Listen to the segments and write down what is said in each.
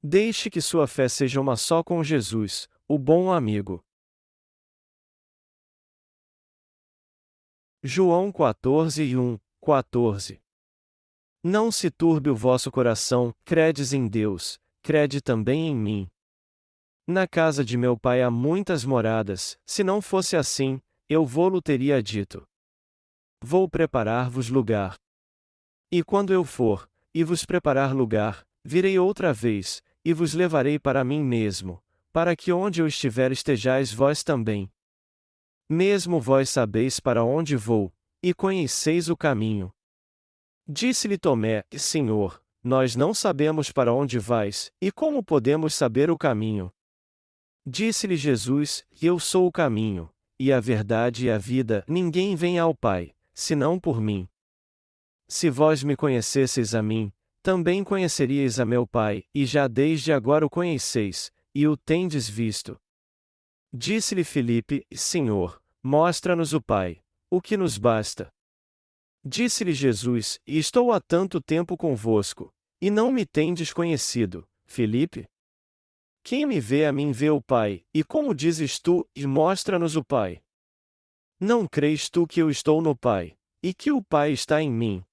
Deixe que sua fé seja uma só com Jesus, o bom amigo. João 14:1-14. Não se turbe o vosso coração, credes em Deus, crede também em mim. Na casa de meu pai há muitas moradas, se não fosse assim, eu vô-lo teria dito. Vou preparar-vos lugar. E quando eu for, e vos preparar lugar, virei outra vez, e vos levarei para mim mesmo, para que onde eu estiver estejais vós também. Mesmo vós sabeis para onde vou, e conheceis o caminho. Disse-lhe Tomé: Senhor, nós não sabemos para onde vais, e como podemos saber o caminho? Disse-lhe Jesus: Eu sou o caminho, e a verdade e a vida, ninguém vem ao Pai, senão por mim. Se vós me conhecesseis a mim, também conheceríeis a meu Pai, e já desde agora o conheceis, e o tendes visto. Disse-lhe Filipe: Senhor, mostra-nos o Pai, o que nos basta. Disse-lhe Jesus: Estou há tanto tempo convosco, e não me tendes conhecido, Filipe? Quem me vê a mim vê o Pai, e como dizes tu, e mostra-nos o Pai? Não crês tu que eu estou no Pai, e que o Pai está em mim?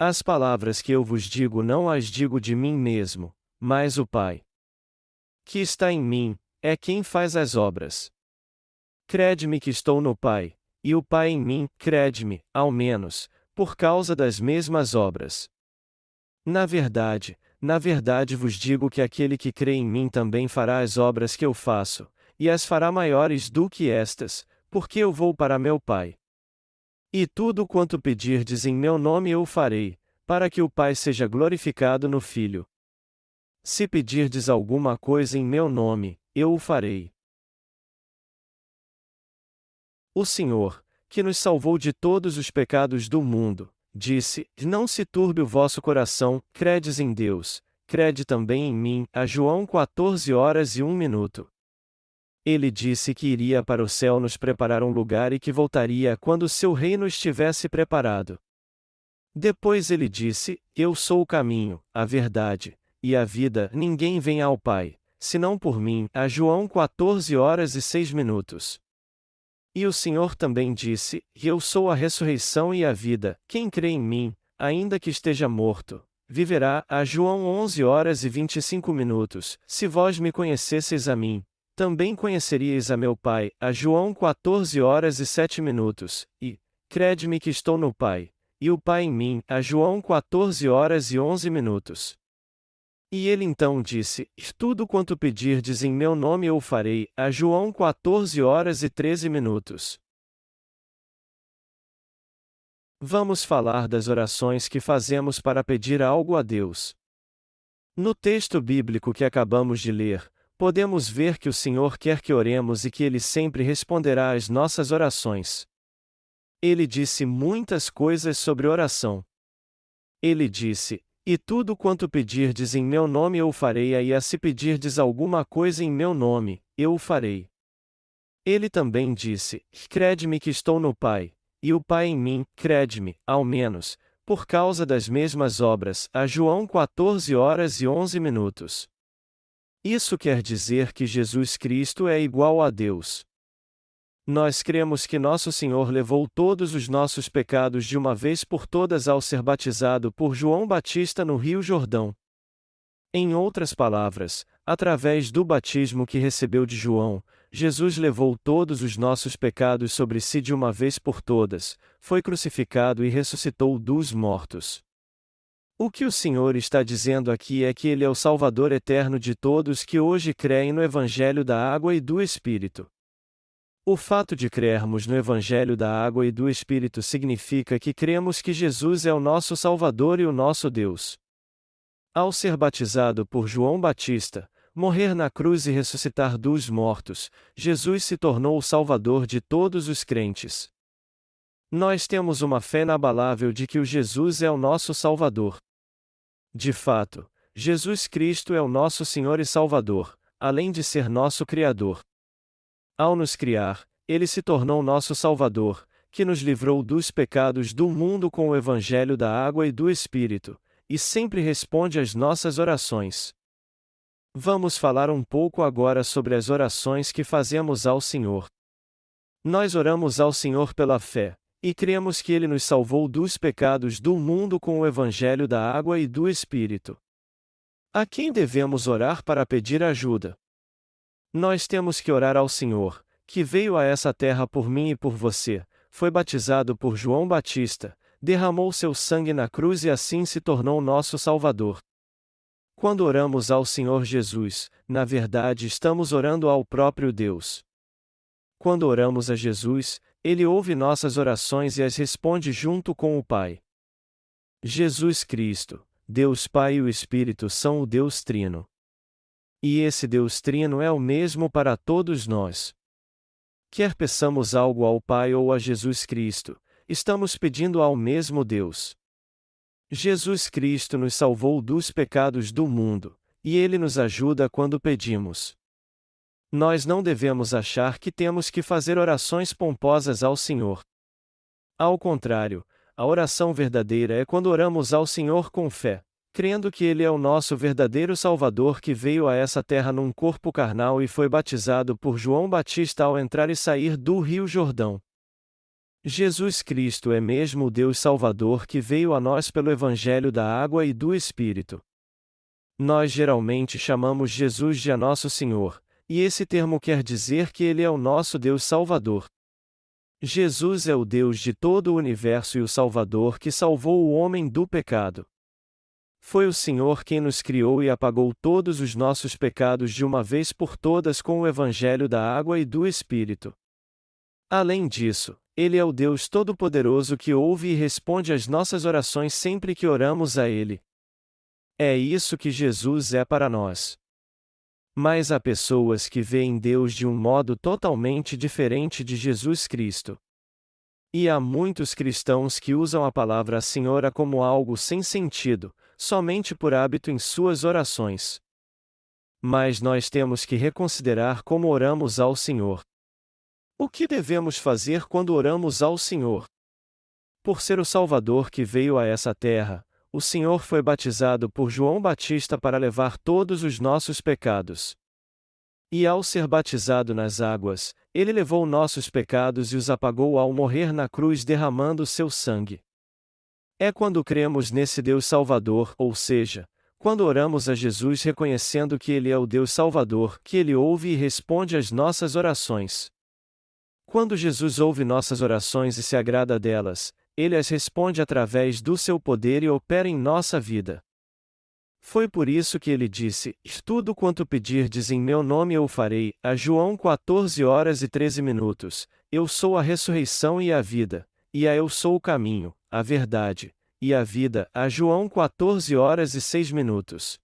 As palavras que eu vos digo não as digo de mim mesmo, mas o Pai, que está em mim, é quem faz as obras. Crede-me que estou no Pai, e o Pai em mim, crede-me, ao menos, por causa das mesmas obras. Na verdade vos digo que aquele que crê em mim também fará as obras que eu faço, e as fará maiores do que estas, porque eu vou para meu Pai. E tudo quanto pedirdes em meu nome eu farei, para que o Pai seja glorificado no Filho. Se pedirdes alguma coisa em meu nome, eu o farei. O Senhor, que nos salvou de todos os pecados do mundo, disse: Não se turbe o vosso coração, credes em Deus, crede também em mim. A João 14h01. Ele disse que iria para o céu nos preparar um lugar e que voltaria quando seu reino estivesse preparado. Depois ele disse: Eu sou o caminho, a verdade e a vida, ninguém vem ao Pai, senão por mim. A João 14h06. E o Senhor também disse: Eu sou a ressurreição e a vida, quem crê em mim, ainda que esteja morto, viverá. A João 11h25. Se vós me conhecesseis a mim, também conheceríeis a meu Pai. A João 14h07. E, crede-me que estou no Pai, e o Pai em mim. A João 14h11. E ele então disse: Tudo quanto pedirdes em meu nome eu o farei. A João 14h13. Vamos falar das orações que fazemos para pedir algo a Deus. No texto bíblico que acabamos de ler, podemos ver que o Senhor quer que oremos e que Ele sempre responderá às nossas orações. Ele disse muitas coisas sobre oração. Ele disse: E tudo quanto pedirdes em meu nome eu o farei, e se pedirdes alguma coisa em meu nome, eu o farei. Ele também disse: Crede-me que estou no Pai, e o Pai em mim, crede-me, ao menos, por causa das mesmas obras. A João 14h11. Isso quer dizer que Jesus Cristo é igual a Deus. Nós cremos que nosso Senhor levou todos os nossos pecados de uma vez por todas ao ser batizado por João Batista no Rio Jordão. Em outras palavras, através do batismo que recebeu de João, Jesus levou todos os nossos pecados sobre si de uma vez por todas, foi crucificado e ressuscitou dos mortos. O que o Senhor está dizendo aqui é que Ele é o Salvador eterno de todos que hoje creem no Evangelho da Água e do Espírito. O fato de crermos no Evangelho da Água e do Espírito significa que cremos que Jesus é o nosso Salvador e o nosso Deus. Ao ser batizado por João Batista, morrer na cruz e ressuscitar dos mortos, Jesus se tornou o Salvador de todos os crentes. Nós temos uma fé inabalável de que o Jesus é o nosso Salvador. De fato, Jesus Cristo é o nosso Senhor e Salvador, além de ser nosso Criador. Ao nos criar, Ele se tornou nosso Salvador, que nos livrou dos pecados do mundo com o Evangelho da Água e do Espírito, e sempre responde às nossas orações. Vamos falar um pouco agora sobre as orações que fazemos ao Senhor. Nós oramos ao Senhor pela fé, e cremos que Ele nos salvou dos pecados do mundo com o Evangelho da água e do Espírito. A quem devemos orar para pedir ajuda? Nós temos que orar ao Senhor, que veio a essa terra por mim e por você, foi batizado por João Batista, derramou seu sangue na cruz e assim se tornou nosso Salvador. Quando oramos ao Senhor Jesus, na verdade estamos orando ao próprio Deus. Quando oramos a Jesus, Ele ouve nossas orações e as responde junto com o Pai. Jesus Cristo, Deus Pai e o Espírito são o Deus Trino. E esse Deus Trino é o mesmo para todos nós. Quer peçamos algo ao Pai ou a Jesus Cristo, estamos pedindo ao mesmo Deus. Jesus Cristo nos salvou dos pecados do mundo, e Ele nos ajuda quando pedimos. Nós não devemos achar que temos que fazer orações pomposas ao Senhor. Ao contrário, a oração verdadeira é quando oramos ao Senhor com fé, crendo que Ele é o nosso verdadeiro Salvador que veio a essa terra num corpo carnal e foi batizado por João Batista ao entrar e sair do Rio Jordão. Jesus Cristo é mesmo o Deus Salvador que veio a nós pelo Evangelho da água e do Espírito. Nós geralmente chamamos Jesus de nosso Senhor, e esse termo quer dizer que Ele é o nosso Deus Salvador. Jesus é o Deus de todo o universo e o Salvador que salvou o homem do pecado. Foi o Senhor quem nos criou e apagou todos os nossos pecados de uma vez por todas com o Evangelho da água e do Espírito. Além disso, Ele é o Deus Todo-Poderoso que ouve e responde às nossas orações sempre que oramos a Ele. É isso que Jesus é para nós. Mas há pessoas que veem Deus de um modo totalmente diferente de Jesus Cristo. E há muitos cristãos que usam a palavra Senhora como algo sem sentido, somente por hábito em suas orações. Mas nós temos que reconsiderar como oramos ao Senhor. O que devemos fazer quando oramos ao Senhor? Por ser o Salvador que veio a essa terra, o Senhor foi batizado por João Batista para levar todos os nossos pecados. E ao ser batizado nas águas, Ele levou nossos pecados e os apagou ao morrer na cruz derramando seu sangue. É quando cremos nesse Deus Salvador, ou seja, quando oramos a Jesus reconhecendo que Ele é o Deus Salvador, que Ele ouve e responde às nossas orações. Quando Jesus ouve nossas orações e se agrada delas, Ele as responde através do seu poder e opera em nossa vida. Foi por isso que Ele disse: "Tudo quanto pedirdes em meu nome eu o farei", a João 14h13. Eu sou a ressurreição e a vida, e eu sou o caminho, a verdade, e a vida, a João 14h06.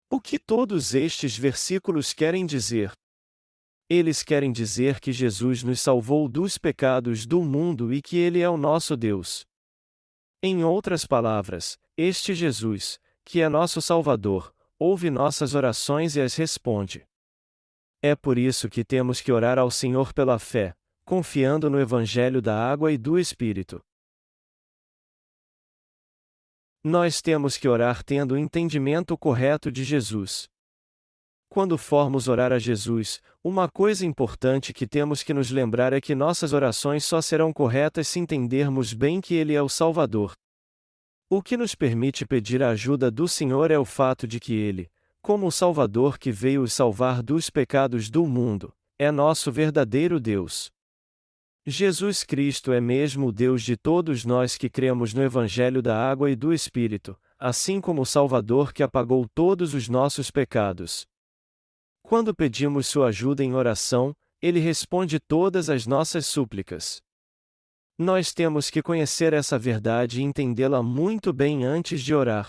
O que todos estes versículos querem dizer? Eles querem dizer que Jesus nos salvou dos pecados do mundo e que Ele é o nosso Deus. Em outras palavras, este Jesus, que é nosso Salvador, ouve nossas orações e as responde. É por isso que temos que orar ao Senhor pela fé, confiando no Evangelho da água e do Espírito. Nós temos que orar tendo o entendimento correto de Jesus. Quando formos orar a Jesus, uma coisa importante que temos que nos lembrar é que nossas orações só serão corretas se entendermos bem que Ele é o Salvador. O que nos permite pedir a ajuda do Senhor é o fato de que Ele, como o Salvador que veio os salvar dos pecados do mundo, é nosso verdadeiro Deus. Jesus Cristo é mesmo o Deus de todos nós que cremos no Evangelho da água e do Espírito, assim como o Salvador que apagou todos os nossos pecados. Quando pedimos sua ajuda em oração, Ele responde todas as nossas súplicas. Nós temos que conhecer essa verdade e entendê-la muito bem antes de orar.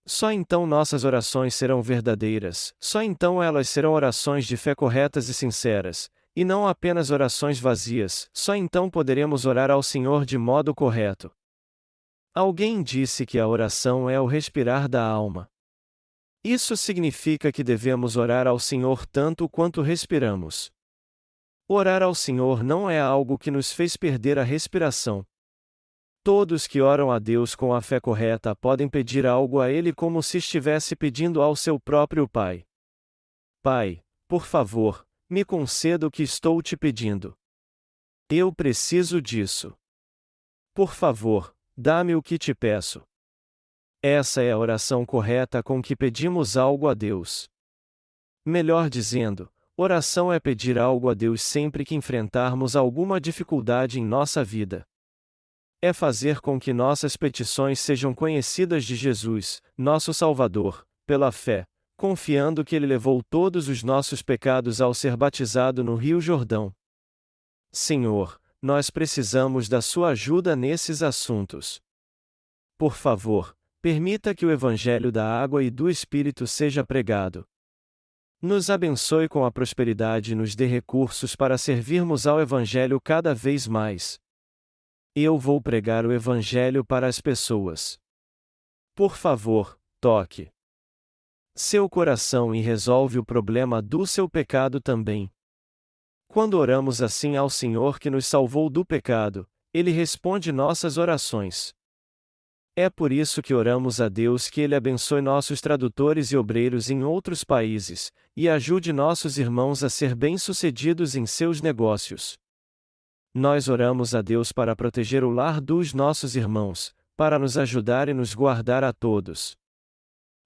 Só então nossas orações serão verdadeiras, só então elas serão orações de fé corretas e sinceras, e não apenas orações vazias, só então poderemos orar ao Senhor de modo correto. Alguém disse que a oração é o respirar da alma. Isso significa que devemos orar ao Senhor tanto quanto respiramos. Orar ao Senhor não é algo que nos fez perder a respiração. Todos que oram a Deus com a fé correta podem pedir algo a Ele como se estivesse pedindo ao seu próprio Pai. Pai, por favor, me conceda o que estou te pedindo. Eu preciso disso. Por favor, dá-me o que te peço. Essa é a oração correta com que pedimos algo a Deus. Melhor dizendo, oração é pedir algo a Deus sempre que enfrentarmos alguma dificuldade em nossa vida. É fazer com que nossas petições sejam conhecidas de Jesus, nosso Salvador, pela fé, confiando que Ele levou todos os nossos pecados ao ser batizado no Rio Jordão. Senhor, nós precisamos da sua ajuda nesses assuntos. Por favor, permita que o Evangelho da Água e do Espírito seja pregado. Nos abençoe com a prosperidade e nos dê recursos para servirmos ao Evangelho cada vez mais. Eu vou pregar o Evangelho para as pessoas. Por favor, toque seu coração e resolve o problema do seu pecado também. Quando oramos assim ao Senhor que nos salvou do pecado, Ele responde nossas orações. É por isso que oramos a Deus que Ele abençoe nossos tradutores e obreiros em outros países, e ajude nossos irmãos a ser bem-sucedidos em seus negócios. Nós oramos a Deus para proteger o lar dos nossos irmãos, para nos ajudar e nos guardar a todos.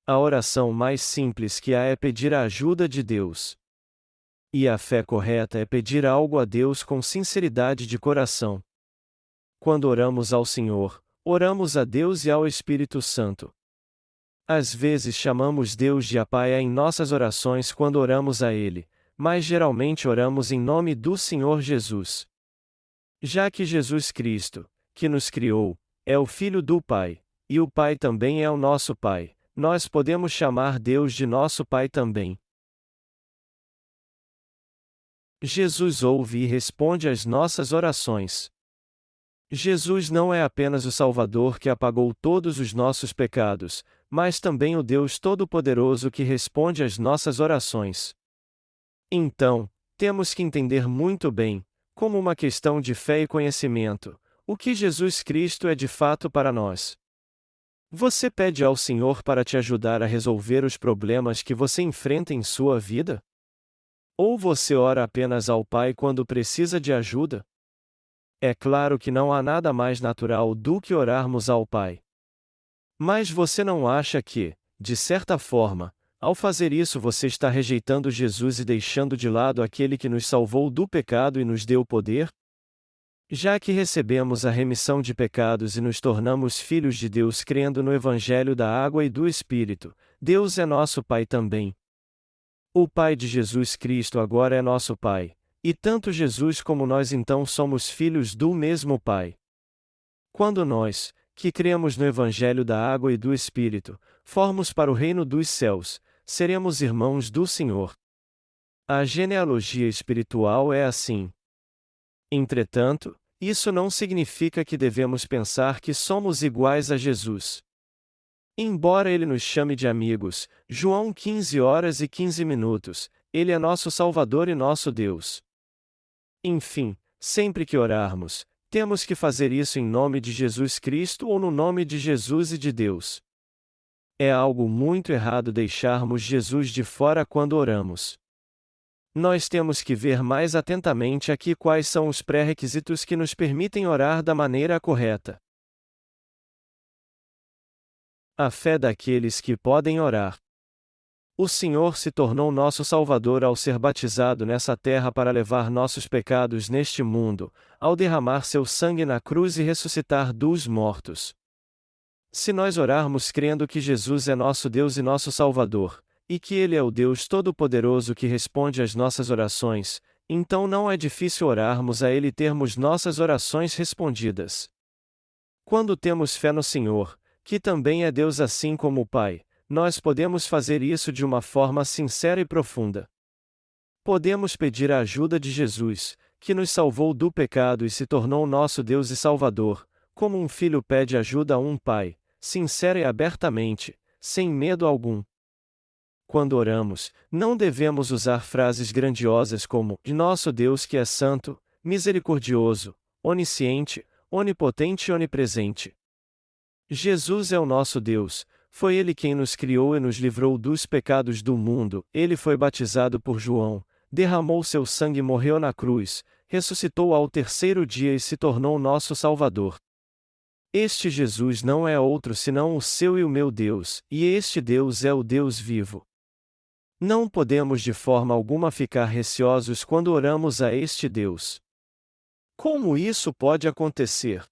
A oração mais simples que há é pedir a ajuda de Deus. E a fé correta é pedir algo a Deus com sinceridade de coração. Quando oramos ao Senhor, oramos a Deus e ao Espírito Santo. Às vezes chamamos Deus de Pai em nossas orações quando oramos a Ele, mas geralmente oramos em nome do Senhor Jesus. Já que Jesus Cristo, que nos criou, é o Filho do Pai, e o Pai também é o nosso Pai, nós podemos chamar Deus de nosso Pai também. Jesus ouve e responde às nossas orações. Jesus não é apenas o Salvador que apagou todos os nossos pecados, mas também o Deus Todo-Poderoso que responde às nossas orações. Então, temos que entender muito bem, como uma questão de fé e conhecimento, o que Jesus Cristo é de fato para nós. Você pede ao Senhor para te ajudar a resolver os problemas que você enfrenta em sua vida? Ou você ora apenas ao Pai quando precisa de ajuda? É claro que não há nada mais natural do que orarmos ao Pai. Mas você não acha que, de certa forma, ao fazer isso você está rejeitando Jesus e deixando de lado aquele que nos salvou do pecado e nos deu poder? Já que recebemos a remissão de pecados e nos tornamos filhos de Deus crendo no Evangelho da Água e do Espírito, Deus é nosso Pai também. O Pai de Jesus Cristo agora é nosso Pai, e tanto Jesus como nós então somos filhos do mesmo Pai. Quando nós, que cremos no Evangelho da Água e do Espírito, formos para o reino dos céus, seremos irmãos do Senhor. A genealogia espiritual é assim. Entretanto, isso não significa que devemos pensar que somos iguais a Jesus. Embora Ele nos chame de amigos, João 15h15, Ele é nosso Salvador e nosso Deus. Enfim, sempre que orarmos, temos que fazer isso em nome de Jesus Cristo ou no nome de Jesus e de Deus. É algo muito errado deixarmos Jesus de fora quando oramos. Nós temos que ver mais atentamente aqui quais são os pré-requisitos que nos permitem orar da maneira correta. A fé daqueles que podem orar. O Senhor se tornou nosso Salvador ao ser batizado nessa terra para levar nossos pecados neste mundo, ao derramar seu sangue na cruz e ressuscitar dos mortos. Se nós orarmos crendo que Jesus é nosso Deus e nosso Salvador, e que Ele é o Deus Todo-Poderoso que responde às nossas orações, então não é difícil orarmos a Ele e termos nossas orações respondidas. Quando temos fé no Senhor, que também é Deus assim como o Pai, nós podemos fazer isso de uma forma sincera e profunda. Podemos pedir a ajuda de Jesus, que nos salvou do pecado e se tornou nosso Deus e Salvador, como um filho pede ajuda a um pai, sincera e abertamente, sem medo algum. Quando oramos, não devemos usar frases grandiosas como "de nosso Deus que é santo, misericordioso, onisciente" onipotente e onipresente. Jesus é o nosso Deus, foi Ele quem nos criou e nos livrou dos pecados do mundo, Ele foi batizado por João, derramou seu sangue e morreu na cruz, ressuscitou ao terceiro dia e se tornou nosso Salvador. Este Jesus não é outro senão o seu e o meu Deus, e este Deus é o Deus vivo. Não podemos de forma alguma ficar receosos quando oramos a este Deus. Como isso pode acontecer?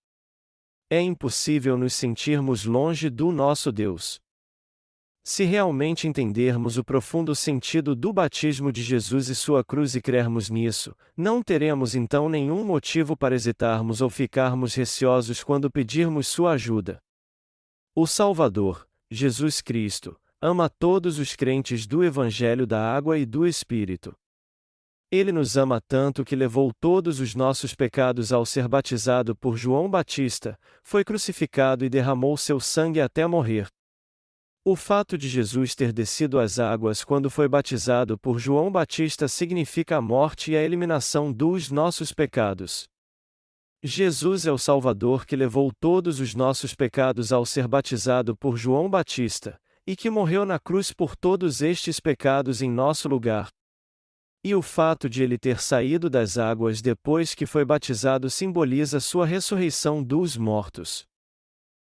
É impossível nos sentirmos longe do nosso Deus. Se realmente entendermos o profundo sentido do batismo de Jesus e sua cruz e crermos nisso, não teremos então nenhum motivo para hesitarmos ou ficarmos receosos quando pedirmos sua ajuda. O Salvador, Jesus Cristo, ama todos os crentes do Evangelho da Água e do Espírito. Ele nos ama tanto que levou todos os nossos pecados ao ser batizado por João Batista, foi crucificado e derramou seu sangue até morrer. O fato de Jesus ter descido às águas quando foi batizado por João Batista significa a morte e a eliminação dos nossos pecados. Jesus é o Salvador que levou todos os nossos pecados ao ser batizado por João Batista, e que morreu na cruz por todos estes pecados em nosso lugar. E o fato de ele ter saído das águas depois que foi batizado simboliza sua ressurreição dos mortos.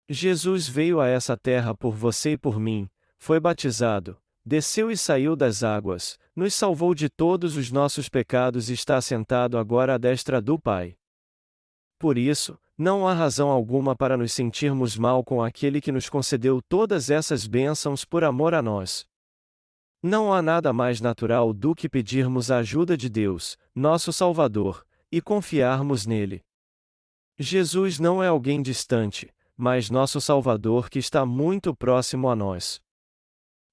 Jesus veio a essa terra por você e por mim, foi batizado, desceu e saiu das águas, nos salvou de todos os nossos pecados e está sentado agora à destra do Pai. Por isso, não há razão alguma para nos sentirmos mal com aquele que nos concedeu todas essas bênçãos por amor a nós. Não há nada mais natural do que pedirmos a ajuda de Deus, nosso Salvador, e confiarmos nele. Jesus não é alguém distante, mas nosso Salvador que está muito próximo a nós.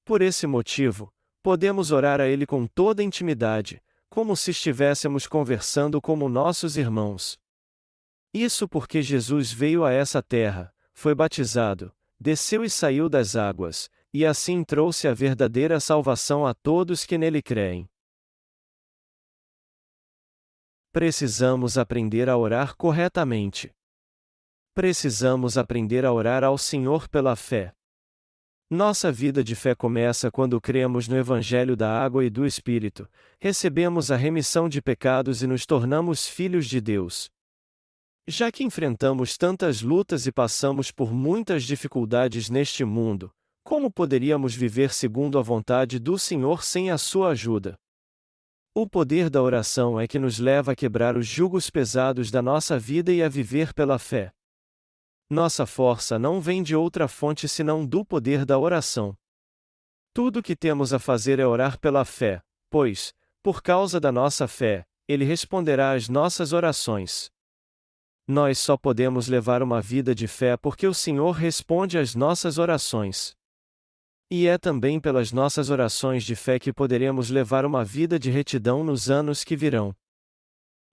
Por esse motivo, podemos orar a Ele com toda intimidade, como se estivéssemos conversando como nossos irmãos. Isso porque Jesus veio a essa terra, foi batizado, desceu e saiu das águas, e assim trouxe a verdadeira salvação a todos que nele creem. Precisamos aprender a orar corretamente. Precisamos aprender a orar ao Senhor pela fé. Nossa vida de fé começa quando cremos no Evangelho da Água e do Espírito, recebemos a remissão de pecados e nos tornamos filhos de Deus. Já que enfrentamos tantas lutas e passamos por muitas dificuldades neste mundo, como poderíamos viver segundo a vontade do Senhor sem a sua ajuda? O poder da oração é que nos leva a quebrar os jugos pesados da nossa vida e a viver pela fé. Nossa força não vem de outra fonte senão do poder da oração. Tudo o que temos a fazer é orar pela fé, pois, por causa da nossa fé, Ele responderá às nossas orações. Nós só podemos levar uma vida de fé porque o Senhor responde às nossas orações. E é também pelas nossas orações de fé que poderemos levar uma vida de retidão nos anos que virão.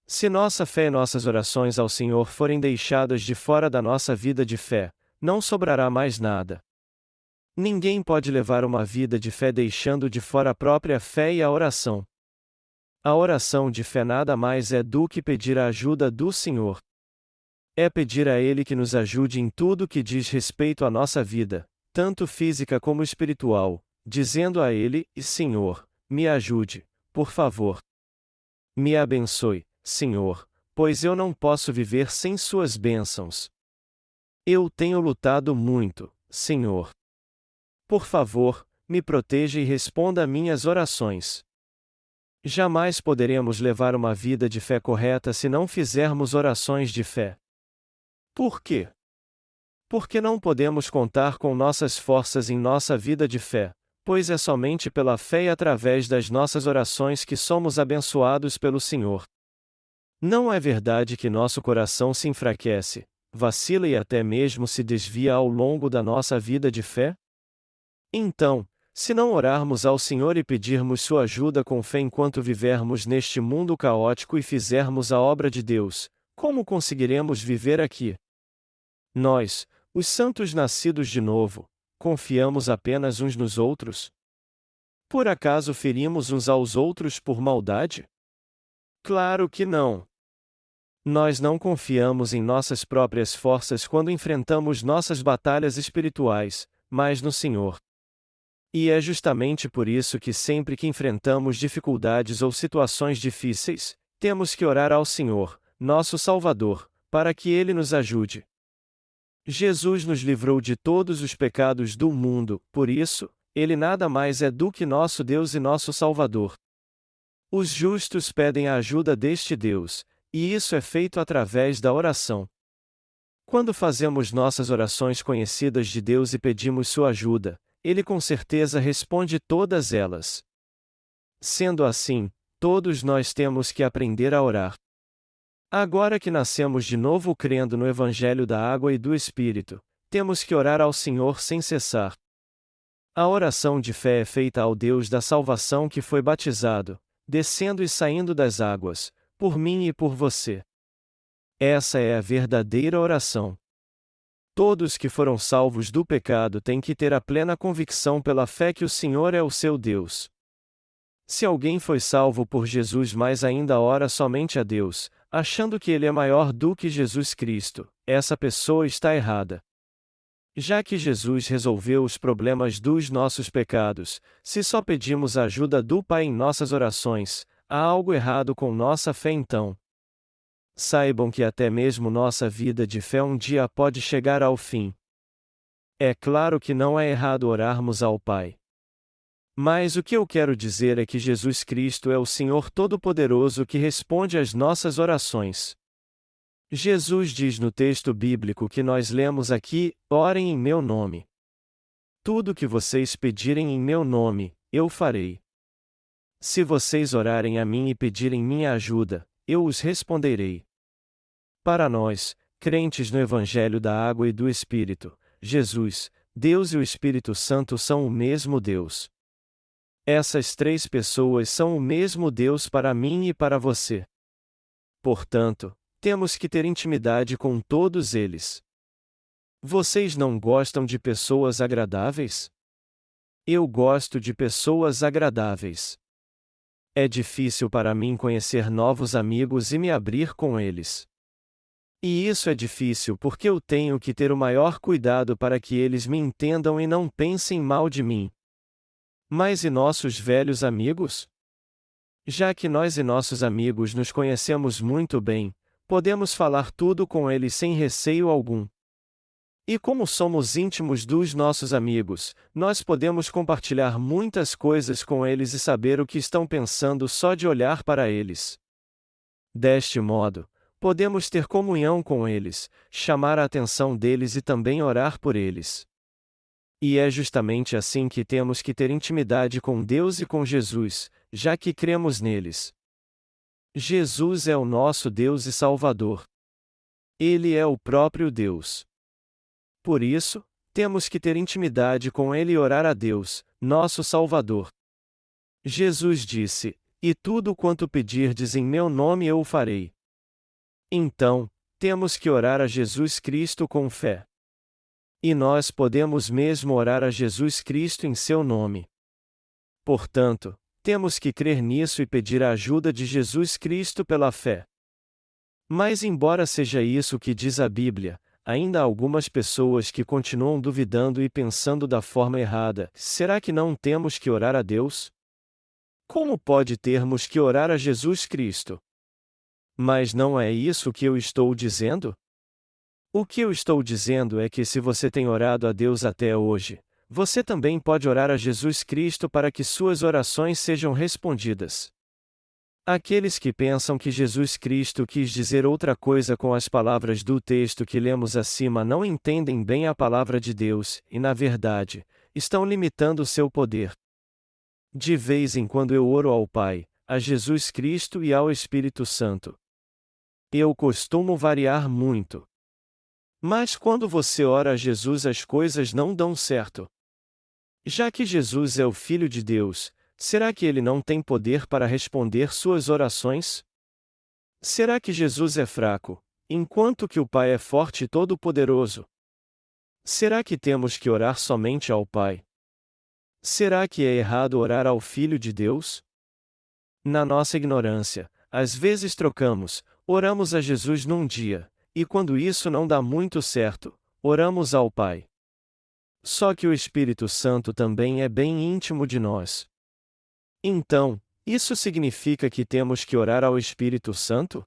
Se nossa fé e nossas orações ao Senhor forem deixadas de fora da nossa vida de fé, não sobrará mais nada. Ninguém pode levar uma vida de fé deixando de fora a própria fé e a oração. A oração de fé nada mais é do que pedir a ajuda do Senhor. É pedir a Ele que nos ajude em tudo que diz respeito à nossa vida, tanto física como espiritual, dizendo a Ele: Senhor, me ajude, por favor. Me abençoe, Senhor, pois eu não posso viver sem suas bênçãos. Eu tenho lutado muito, Senhor. Por favor, me proteja e responda a minhas orações. Jamais poderemos levar uma vida de fé correta se não fizermos orações de fé. Por quê? Porque não podemos contar com nossas forças em nossa vida de fé, pois é somente pela fé e através das nossas orações que somos abençoados pelo Senhor. Não é verdade que nosso coração se enfraquece, vacila e até mesmo se desvia ao longo da nossa vida de fé? Então, se não orarmos ao Senhor e pedirmos sua ajuda com fé enquanto vivermos neste mundo caótico e fizermos a obra de Deus, como conseguiremos viver aqui? Nós, os santos nascidos de novo, confiamos apenas uns nos outros? Por acaso ferimos uns aos outros por maldade? Claro que não. Nós não confiamos em nossas próprias forças quando enfrentamos nossas batalhas espirituais, mas no Senhor. E é justamente por isso que sempre que enfrentamos dificuldades ou situações difíceis, temos que orar ao Senhor, nosso Salvador, para que Ele nos ajude. Jesus nos livrou de todos os pecados do mundo, por isso, Ele nada mais é do que nosso Deus e nosso Salvador. Os justos pedem a ajuda deste Deus, e isso é feito através da oração. Quando fazemos nossas orações conhecidas de Deus e pedimos sua ajuda, Ele com certeza responde todas elas. Sendo assim, todos nós temos que aprender a orar. Agora que nascemos de novo crendo no Evangelho da Água e do Espírito, temos que orar ao Senhor sem cessar. A oração de fé é feita ao Deus da salvação que foi batizado, descendo e saindo das águas, por mim e por você. Essa é a verdadeira oração. Todos que foram salvos do pecado têm que ter a plena convicção pela fé que o Senhor é o seu Deus. Se alguém foi salvo por Jesus mas ainda ora somente a Deus, achando que Ele é maior do que Jesus Cristo, essa pessoa está errada. Já que Jesus resolveu os problemas dos nossos pecados, se só pedimos a ajuda do Pai em nossas orações, há algo errado com nossa fé então. Saibam que até mesmo nossa vida de fé um dia pode chegar ao fim. É claro que não é errado orarmos ao Pai. Mas o que eu quero dizer é que Jesus Cristo é o Senhor Todo-Poderoso que responde às nossas orações. Jesus diz no texto bíblico que nós lemos aqui: orem em meu nome. Tudo que vocês pedirem em meu nome, eu farei. Se vocês orarem a mim e pedirem minha ajuda, eu os responderei. Para nós, crentes no Evangelho da Água e do Espírito, Jesus, Deus e o Espírito Santo são o mesmo Deus. Essas três pessoas são o mesmo Deus para mim e para você. Portanto, temos que ter intimidade com todos eles. Vocês não gostam de pessoas agradáveis? Eu gosto de pessoas agradáveis. É difícil para mim conhecer novos amigos e me abrir com eles. E isso é difícil porque eu tenho que ter o maior cuidado para que eles me entendam e não pensem mal de mim. Mas e nossos velhos amigos? Já que nós e nossos amigos nos conhecemos muito bem, podemos falar tudo com eles sem receio algum. E como somos íntimos dos nossos amigos, nós podemos compartilhar muitas coisas com eles e saber o que estão pensando só de olhar para eles. Deste modo, podemos ter comunhão com eles, chamar a atenção deles e também orar por eles. E é justamente assim que temos que ter intimidade com Deus e com Jesus, já que cremos neles. Jesus é o nosso Deus e Salvador. Ele é o próprio Deus. Por isso, temos que ter intimidade com Ele e orar a Deus, nosso Salvador. Jesus disse: "E tudo quanto pedirdes em meu nome eu o farei." Então, temos que orar a Jesus Cristo com fé. E nós podemos mesmo orar a Jesus Cristo em seu nome. Portanto, temos que crer nisso e pedir a ajuda de Jesus Cristo pela fé. Mas embora seja isso que diz a Bíblia, ainda há algumas pessoas que continuam duvidando e pensando da forma errada: será que não temos que orar a Deus? Como pode termos que orar a Jesus Cristo? Mas não é isso que eu estou dizendo? O que eu estou dizendo é que se você tem orado a Deus até hoje, você também pode orar a Jesus Cristo para que suas orações sejam respondidas. Aqueles que pensam que Jesus Cristo quis dizer outra coisa com as palavras do texto que lemos acima não entendem bem a palavra de Deus, e na verdade, estão limitando seu poder. De vez em quando eu oro ao Pai, a Jesus Cristo e ao Espírito Santo. Eu costumo variar muito. Mas quando você ora a Jesus as coisas não dão certo. Já que Jesus é o Filho de Deus, será que ele não tem poder para responder suas orações? Será que Jesus é fraco, enquanto que o Pai é forte e todo-poderoso? Será que temos que orar somente ao Pai? Será que é errado orar ao Filho de Deus? Na nossa ignorância, às vezes trocamos Oramos a Jesus num dia, e quando isso não dá muito certo, oramos ao Pai. Só que o Espírito Santo também é bem íntimo de nós. Então, isso significa que temos que orar ao Espírito Santo?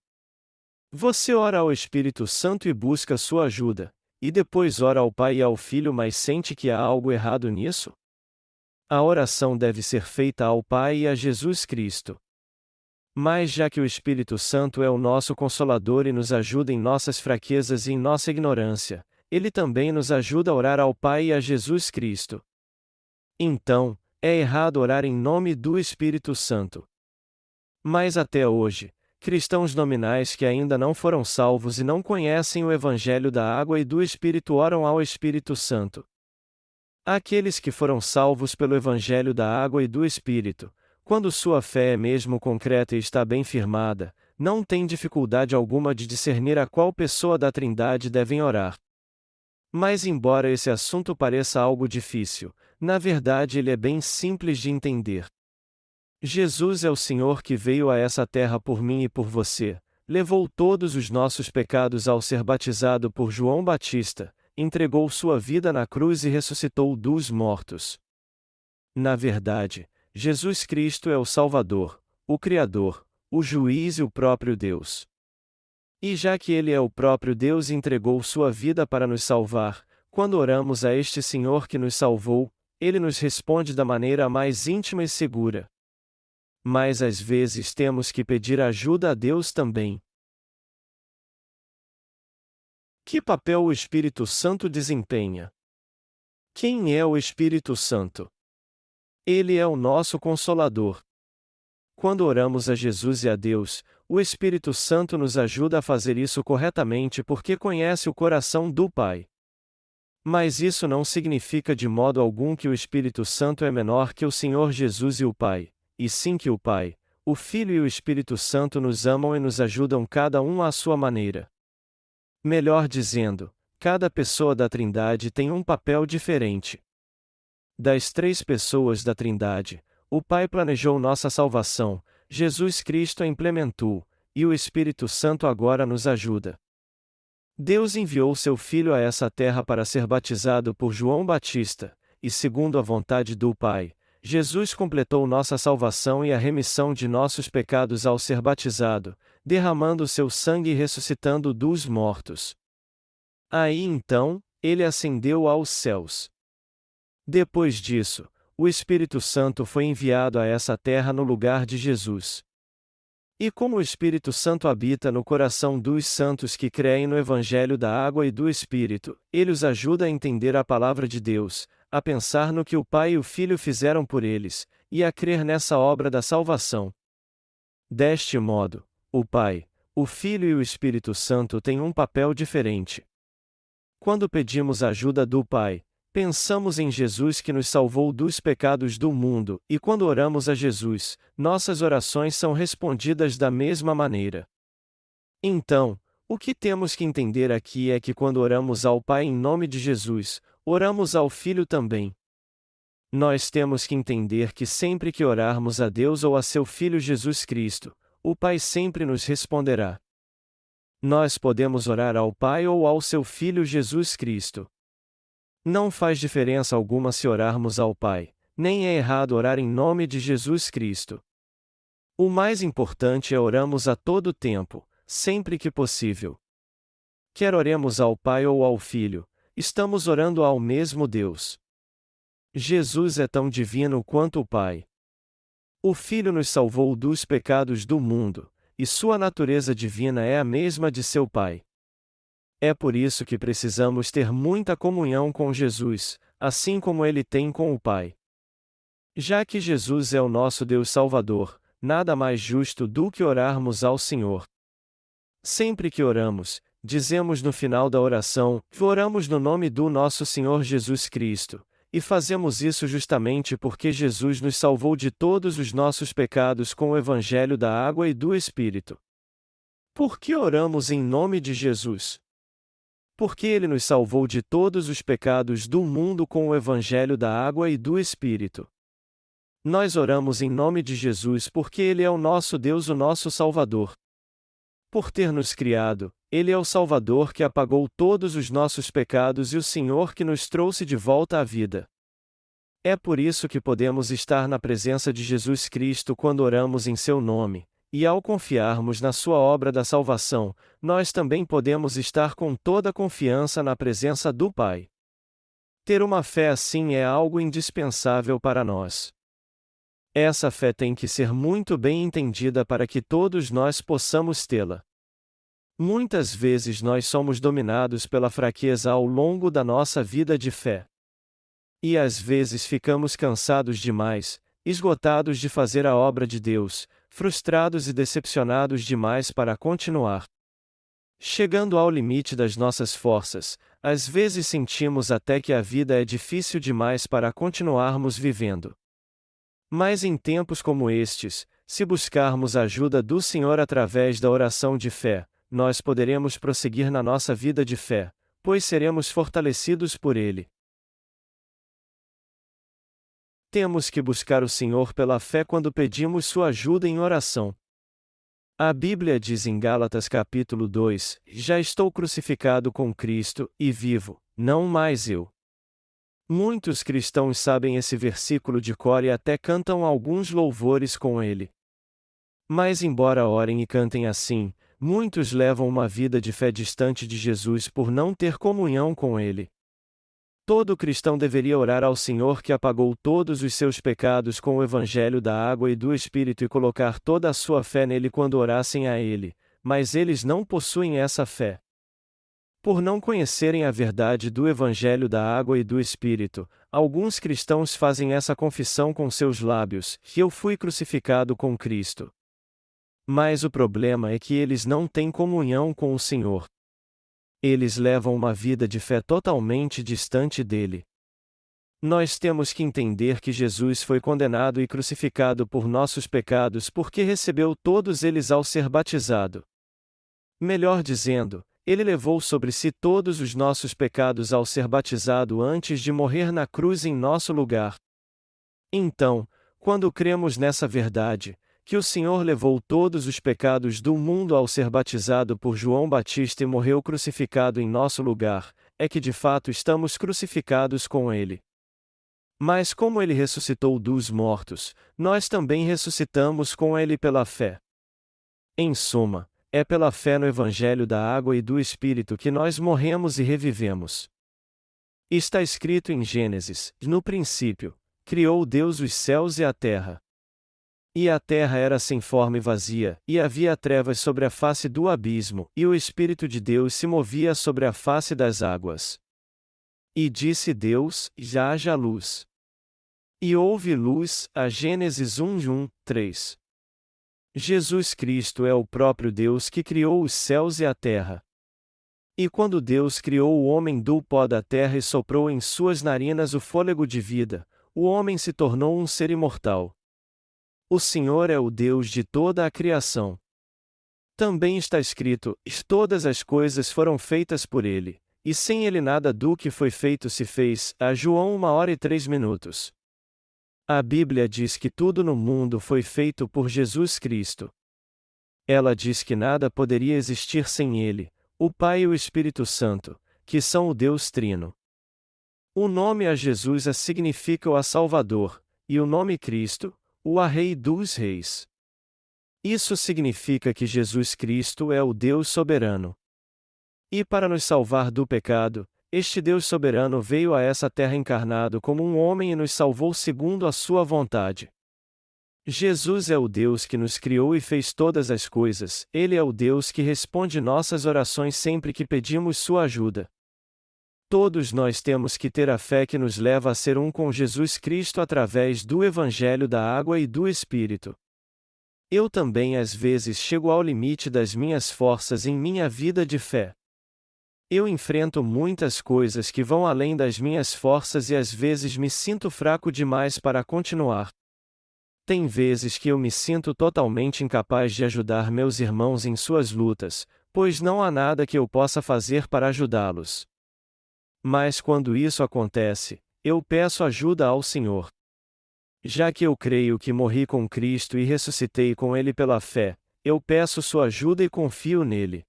Você ora ao Espírito Santo e busca sua ajuda, e depois ora ao Pai e ao Filho, mas sente que há algo errado nisso? A oração deve ser feita ao Pai e a Jesus Cristo. Mas já que o Espírito Santo é o nosso Consolador e nos ajuda em nossas fraquezas e em nossa ignorância, ele também nos ajuda a orar ao Pai e a Jesus Cristo. Então, é errado orar em nome do Espírito Santo. Mas até hoje, cristãos nominais que ainda não foram salvos e não conhecem o Evangelho da água e do Espírito oram ao Espírito Santo. Aqueles que foram salvos pelo Evangelho da água e do Espírito, quando sua fé é mesmo concreta e está bem firmada, não têm dificuldade alguma de discernir a qual pessoa da Trindade devem orar. Mas embora esse assunto pareça algo difícil, na verdade ele é bem simples de entender. Jesus é o Senhor que veio a essa terra por mim e por você, levou todos os nossos pecados ao ser batizado por João Batista, entregou sua vida na cruz e ressuscitou dos mortos. Na verdade, Jesus Cristo é o Salvador, o Criador, o Juiz e o próprio Deus. E já que Ele é o próprio Deus e entregou sua vida para nos salvar, quando oramos a este Senhor que nos salvou, Ele nos responde da maneira mais íntima e segura. Mas às vezes temos que pedir ajuda a Deus também. Que papel o Espírito Santo desempenha? Quem é o Espírito Santo? Ele é o nosso Consolador. Quando oramos a Jesus e a Deus, o Espírito Santo nos ajuda a fazer isso corretamente porque conhece o coração do Pai. Mas isso não significa de modo algum que o Espírito Santo é menor que o Senhor Jesus e o Pai, e sim que o Pai, o Filho e o Espírito Santo nos amam e nos ajudam cada um à sua maneira. Melhor dizendo, cada pessoa da Trindade tem um papel diferente. Das três pessoas da Trindade, o Pai planejou nossa salvação, Jesus Cristo a implementou, e o Espírito Santo agora nos ajuda. Deus enviou seu Filho a essa terra para ser batizado por João Batista, e segundo a vontade do Pai, Jesus completou nossa salvação e a remissão de nossos pecados ao ser batizado, derramando seu sangue e ressuscitando dos mortos. Aí então, ele ascendeu aos céus. Depois disso, o Espírito Santo foi enviado a essa terra no lugar de Jesus. E como o Espírito Santo habita no coração dos santos que creem no Evangelho da água e do Espírito, ele os ajuda a entender a palavra de Deus, a pensar no que o Pai e o Filho fizeram por eles, e a crer nessa obra da salvação. Deste modo, o Pai, o Filho e o Espírito Santo têm um papel diferente. Quando pedimos a ajuda do Pai, pensamos em Jesus que nos salvou dos pecados do mundo, e quando oramos a Jesus, nossas orações são respondidas da mesma maneira. Então, o que temos que entender aqui é que quando oramos ao Pai em nome de Jesus, oramos ao Filho também. Nós temos que entender que sempre que orarmos a Deus ou a seu Filho Jesus Cristo, o Pai sempre nos responderá. Nós podemos orar ao Pai ou ao seu Filho Jesus Cristo. Não faz diferença alguma se orarmos ao Pai, nem é errado orar em nome de Jesus Cristo. O mais importante é oramos a todo tempo, sempre que possível. Quer oremos ao Pai ou ao Filho, estamos orando ao mesmo Deus. Jesus é tão divino quanto o Pai. O Filho nos salvou dos pecados do mundo, e sua natureza divina é a mesma de seu Pai. É por isso que precisamos ter muita comunhão com Jesus, assim como ele tem com o Pai. Já que Jesus é o nosso Deus Salvador, nada mais justo do que orarmos ao Senhor. Sempre que oramos, dizemos no final da oração, oramos no nome do nosso Senhor Jesus Cristo, e fazemos isso justamente porque Jesus nos salvou de todos os nossos pecados com o Evangelho da água e do Espírito. Por que oramos em nome de Jesus? Porque ele nos salvou de todos os pecados do mundo com o Evangelho da água e do Espírito. Nós oramos em nome de Jesus porque ele é o nosso Deus, o nosso Salvador. Por ter nos criado, Ele é o Salvador que apagou todos os nossos pecados e o Senhor que nos trouxe de volta à vida. É por isso que podemos estar na presença de Jesus Cristo quando oramos em seu nome, e ao confiarmos na sua obra da salvação, nós também podemos estar com toda a confiança na presença do Pai. Ter uma fé assim é algo indispensável para nós. Essa fé tem que ser muito bem entendida para que todos nós possamos tê-la. Muitas vezes nós somos dominados pela fraqueza ao longo da nossa vida de fé. E às vezes ficamos cansados demais, esgotados de fazer a obra de Deus, frustrados e decepcionados demais para continuar. Chegando ao limite das nossas forças, às vezes sentimos até que a vida é difícil demais para continuarmos vivendo. Mas em tempos como estes, se buscarmos a ajuda do Senhor através da oração de fé, nós poderemos prosseguir na nossa vida de fé, pois seremos fortalecidos por Ele. Temos que buscar o Senhor pela fé quando pedimos sua ajuda em oração. A Bíblia diz em Gálatas capítulo 2: Já estou crucificado com Cristo, e vivo, não mais eu. Muitos cristãos sabem esse versículo de cor e até cantam alguns louvores com ele. Mas embora orem e cantem assim, muitos levam uma vida de fé distante de Jesus por não ter comunhão com ele. Todo cristão deveria orar ao Senhor que apagou todos os seus pecados com o evangelho da água e do Espírito e colocar toda a sua fé nele quando orassem a ele, mas eles não possuem essa fé. Por não conhecerem a verdade do Evangelho da água e do Espírito, alguns cristãos fazem essa confissão com seus lábios: que eu fui crucificado com Cristo. Mas o problema é que eles não têm comunhão com o Senhor. Eles levam uma vida de fé totalmente distante dele. Nós temos que entender que Jesus foi condenado e crucificado por nossos pecados porque recebeu todos eles ao ser batizado. Melhor dizendo, Ele levou sobre si todos os nossos pecados ao ser batizado antes de morrer na cruz em nosso lugar. Então, quando cremos nessa verdade, que o Senhor levou todos os pecados do mundo ao ser batizado por João Batista e morreu crucificado em nosso lugar, é que de fato estamos crucificados com Ele. Mas como Ele ressuscitou dos mortos, nós também ressuscitamos com Ele pela fé. Em suma, é pela fé no Evangelho da água e do Espírito que nós morremos e revivemos. Está escrito em Gênesis: no princípio, criou Deus os céus e a terra. E a terra era sem forma e vazia, e havia trevas sobre a face do abismo, e o Espírito de Deus se movia sobre a face das águas. E disse Deus: haja luz. E houve luz. A Gênesis 1, 3. Jesus Cristo é o próprio Deus que criou os céus e a terra. E quando Deus criou o homem do pó da terra e soprou em suas narinas o fôlego de vida, o homem se tornou um ser imortal. O Senhor é o Deus de toda a criação. Também está escrito: todas as coisas foram feitas por Ele, e sem Ele nada do que foi feito se fez. A João 1h03. A Bíblia diz que tudo no mundo foi feito por Jesus Cristo. Ela diz que nada poderia existir sem Ele, o Pai e o Espírito Santo, que são o Deus Trino. O nome a Jesus significa o Salvador, e o nome Cristo, o Rei dos Reis. Isso significa que Jesus Cristo é o Deus soberano. E para nos salvar do pecado, este Deus soberano veio a essa terra encarnado como um homem e nos salvou segundo a sua vontade. Jesus é o Deus que nos criou e fez todas as coisas, Ele é o Deus que responde nossas orações sempre que pedimos sua ajuda. Todos nós temos que ter a fé que nos leva a ser um com Jesus Cristo através do Evangelho da água e do Espírito. Eu também às vezes chego ao limite das minhas forças em minha vida de fé. Eu enfrento muitas coisas que vão além das minhas forças e às vezes me sinto fraco demais para continuar. Tem vezes que eu me sinto totalmente incapaz de ajudar meus irmãos em suas lutas, pois não há nada que eu possa fazer para ajudá-los. Mas quando isso acontece, eu peço ajuda ao Senhor. Já que eu creio que morri com Cristo e ressuscitei com Ele pela fé, eu peço sua ajuda e confio nele.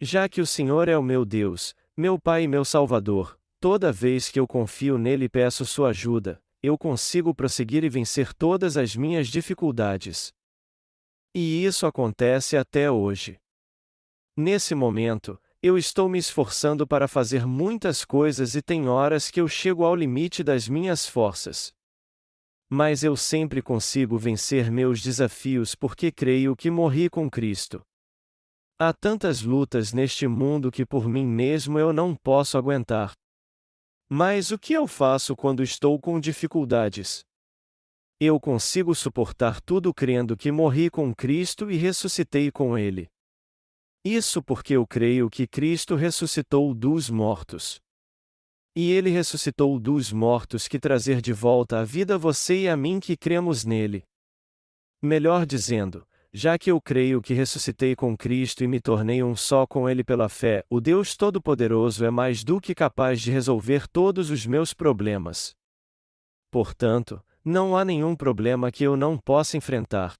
Já que o Senhor é o meu Deus, meu Pai e meu Salvador, toda vez que eu confio nele e peço sua ajuda, eu consigo prosseguir e vencer todas as minhas dificuldades. E isso acontece até hoje. Nesse momento, eu estou me esforçando para fazer muitas coisas e tem horas que eu chego ao limite das minhas forças. Mas eu sempre consigo vencer meus desafios porque creio que morri com Cristo. Há tantas lutas neste mundo que por mim mesmo eu não posso aguentar. Mas o que eu faço quando estou com dificuldades? Eu consigo suportar tudo crendo que morri com Cristo e ressuscitei com Ele. Isso porque eu creio que Cristo ressuscitou dos mortos. E Ele ressuscitou dos mortos que trazer de volta à vida você e a mim que cremos nele. Melhor dizendo, já que eu creio que ressuscitei com Cristo e me tornei um só com Ele pela fé, o Deus Todo-Poderoso é mais do que capaz de resolver todos os meus problemas. Portanto, não há nenhum problema que eu não possa enfrentar.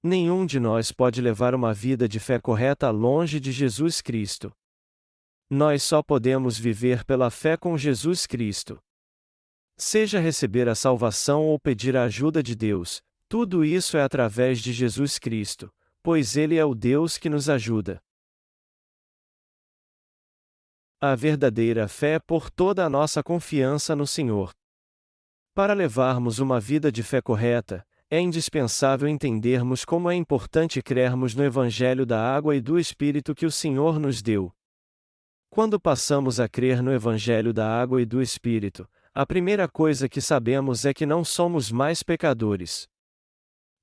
Nenhum de nós pode levar uma vida de fé correta longe de Jesus Cristo. Nós só podemos viver pela fé com Jesus Cristo. Seja receber a salvação ou pedir a ajuda de Deus, tudo isso é através de Jesus Cristo, pois Ele é o Deus que nos ajuda. A verdadeira fé é por toda a nossa confiança no Senhor. Para levarmos uma vida de fé correta, é indispensável entendermos como é importante crermos no Evangelho da água e do Espírito que o Senhor nos deu. Quando passamos a crer no Evangelho da água e do Espírito, a primeira coisa que sabemos é que não somos mais pecadores.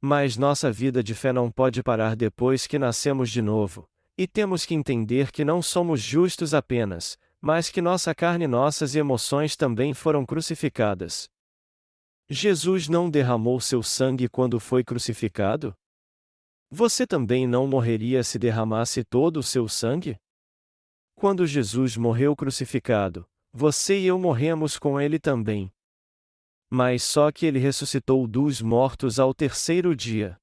Mas nossa vida de fé não pode parar depois que nascemos de novo, e temos que entender que não somos justos apenas, mas que nossa carne e nossas emoções também foram crucificadas. Jesus não derramou seu sangue quando foi crucificado? Você também não morreria se derramasse todo o seu sangue? Quando Jesus morreu crucificado, você e eu morremos com ele também. Mas só que ele ressuscitou dos mortos ao terceiro dia.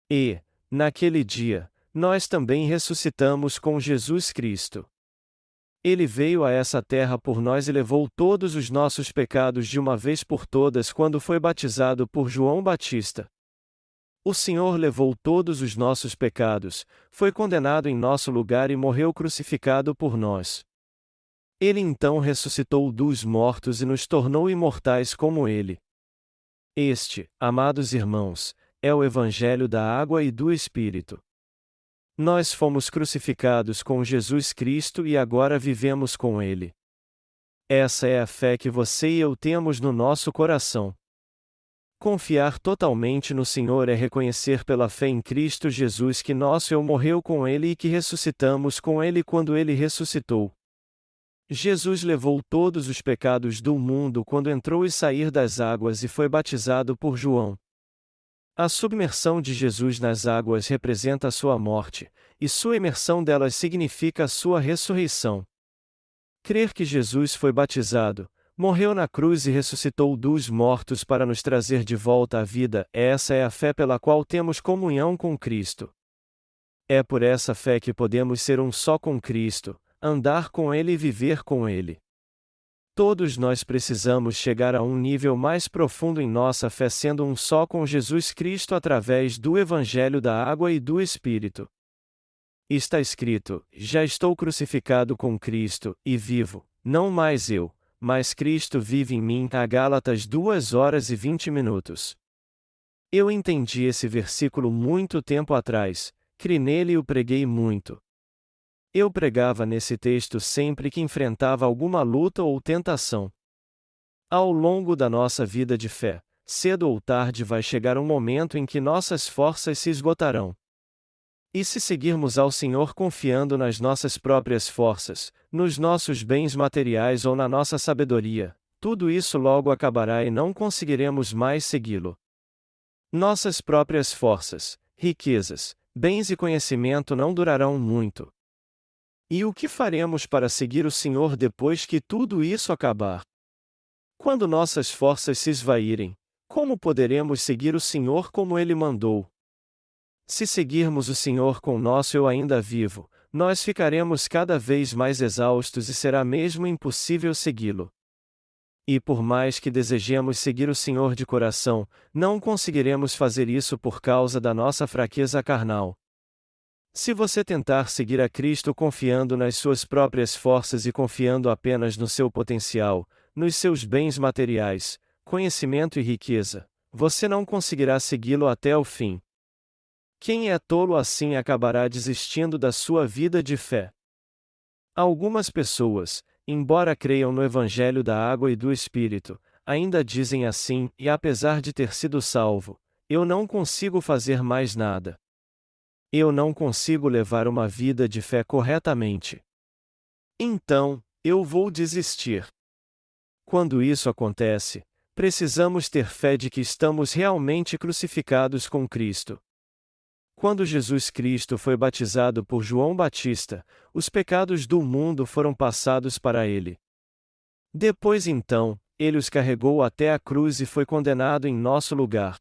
E, naquele dia, nós também ressuscitamos com Jesus Cristo. Ele veio a essa terra por nós e levou todos os nossos pecados de uma vez por todas quando foi batizado por João Batista. O Senhor levou todos os nossos pecados, foi condenado em nosso lugar e morreu crucificado por nós. Ele então ressuscitou dos mortos e nos tornou imortais como ele. Este, amados irmãos, é o Evangelho da água e do Espírito. Nós fomos crucificados com Jesus Cristo e agora vivemos com Ele. Essa é a fé que você e eu temos no nosso coração. Confiar totalmente no Senhor é reconhecer pela fé em Cristo Jesus que nosso eu morreu com Ele e que ressuscitamos com Ele quando Ele ressuscitou. Jesus levou todos os pecados do mundo quando entrou e saiu das águas e foi batizado por João. A submersão de Jesus nas águas representa a sua morte, e sua imersão delas significa a sua ressurreição. Crer que Jesus foi batizado, morreu na cruz e ressuscitou dos mortos para nos trazer de volta à vida, essa é a fé pela qual temos comunhão com Cristo. É por essa fé que podemos ser um só com Cristo, andar com Ele e viver com Ele. Todos nós precisamos chegar a um nível mais profundo em nossa fé sendo um só com Jesus Cristo através do Evangelho da água e do Espírito. Está escrito: já estou crucificado com Cristo, e vivo, não mais eu, mas Cristo vive em mim. Gálatas 2h20. Eu entendi esse versículo muito tempo atrás, criei nele e o preguei muito. Eu pregava nesse texto sempre que enfrentava alguma luta ou tentação. Ao longo da nossa vida de fé, cedo ou tarde vai chegar um momento em que nossas forças se esgotarão. E se seguirmos ao Senhor confiando nas nossas próprias forças, nos nossos bens materiais ou na nossa sabedoria, tudo isso logo acabará e não conseguiremos mais segui-lo. Nossas próprias forças, riquezas, bens e conhecimento não durarão muito. E o que faremos para seguir o Senhor depois que tudo isso acabar? Quando nossas forças se esvaírem, como poderemos seguir o Senhor como Ele mandou? Se seguirmos o Senhor com nosso eu ainda vivo, nós ficaremos cada vez mais exaustos e será mesmo impossível segui-lo. E por mais que desejemos seguir o Senhor de coração, não conseguiremos fazer isso por causa da nossa fraqueza carnal. Se você tentar seguir a Cristo confiando nas suas próprias forças e confiando apenas no seu potencial, nos seus bens materiais, conhecimento e riqueza, você não conseguirá segui-lo até o fim. Quem é tolo assim acabará desistindo da sua vida de fé. Algumas pessoas, embora creiam no Evangelho da água e do Espírito, ainda dizem assim: e apesar de ter sido salvo, eu não consigo fazer mais nada. Eu não consigo levar uma vida de fé corretamente. Então, eu vou desistir. Quando isso acontece, precisamos ter fé de que estamos realmente crucificados com Cristo. Quando Jesus Cristo foi batizado por João Batista, os pecados do mundo foram passados para ele. Depois então, ele os carregou até a cruz e foi condenado em nosso lugar.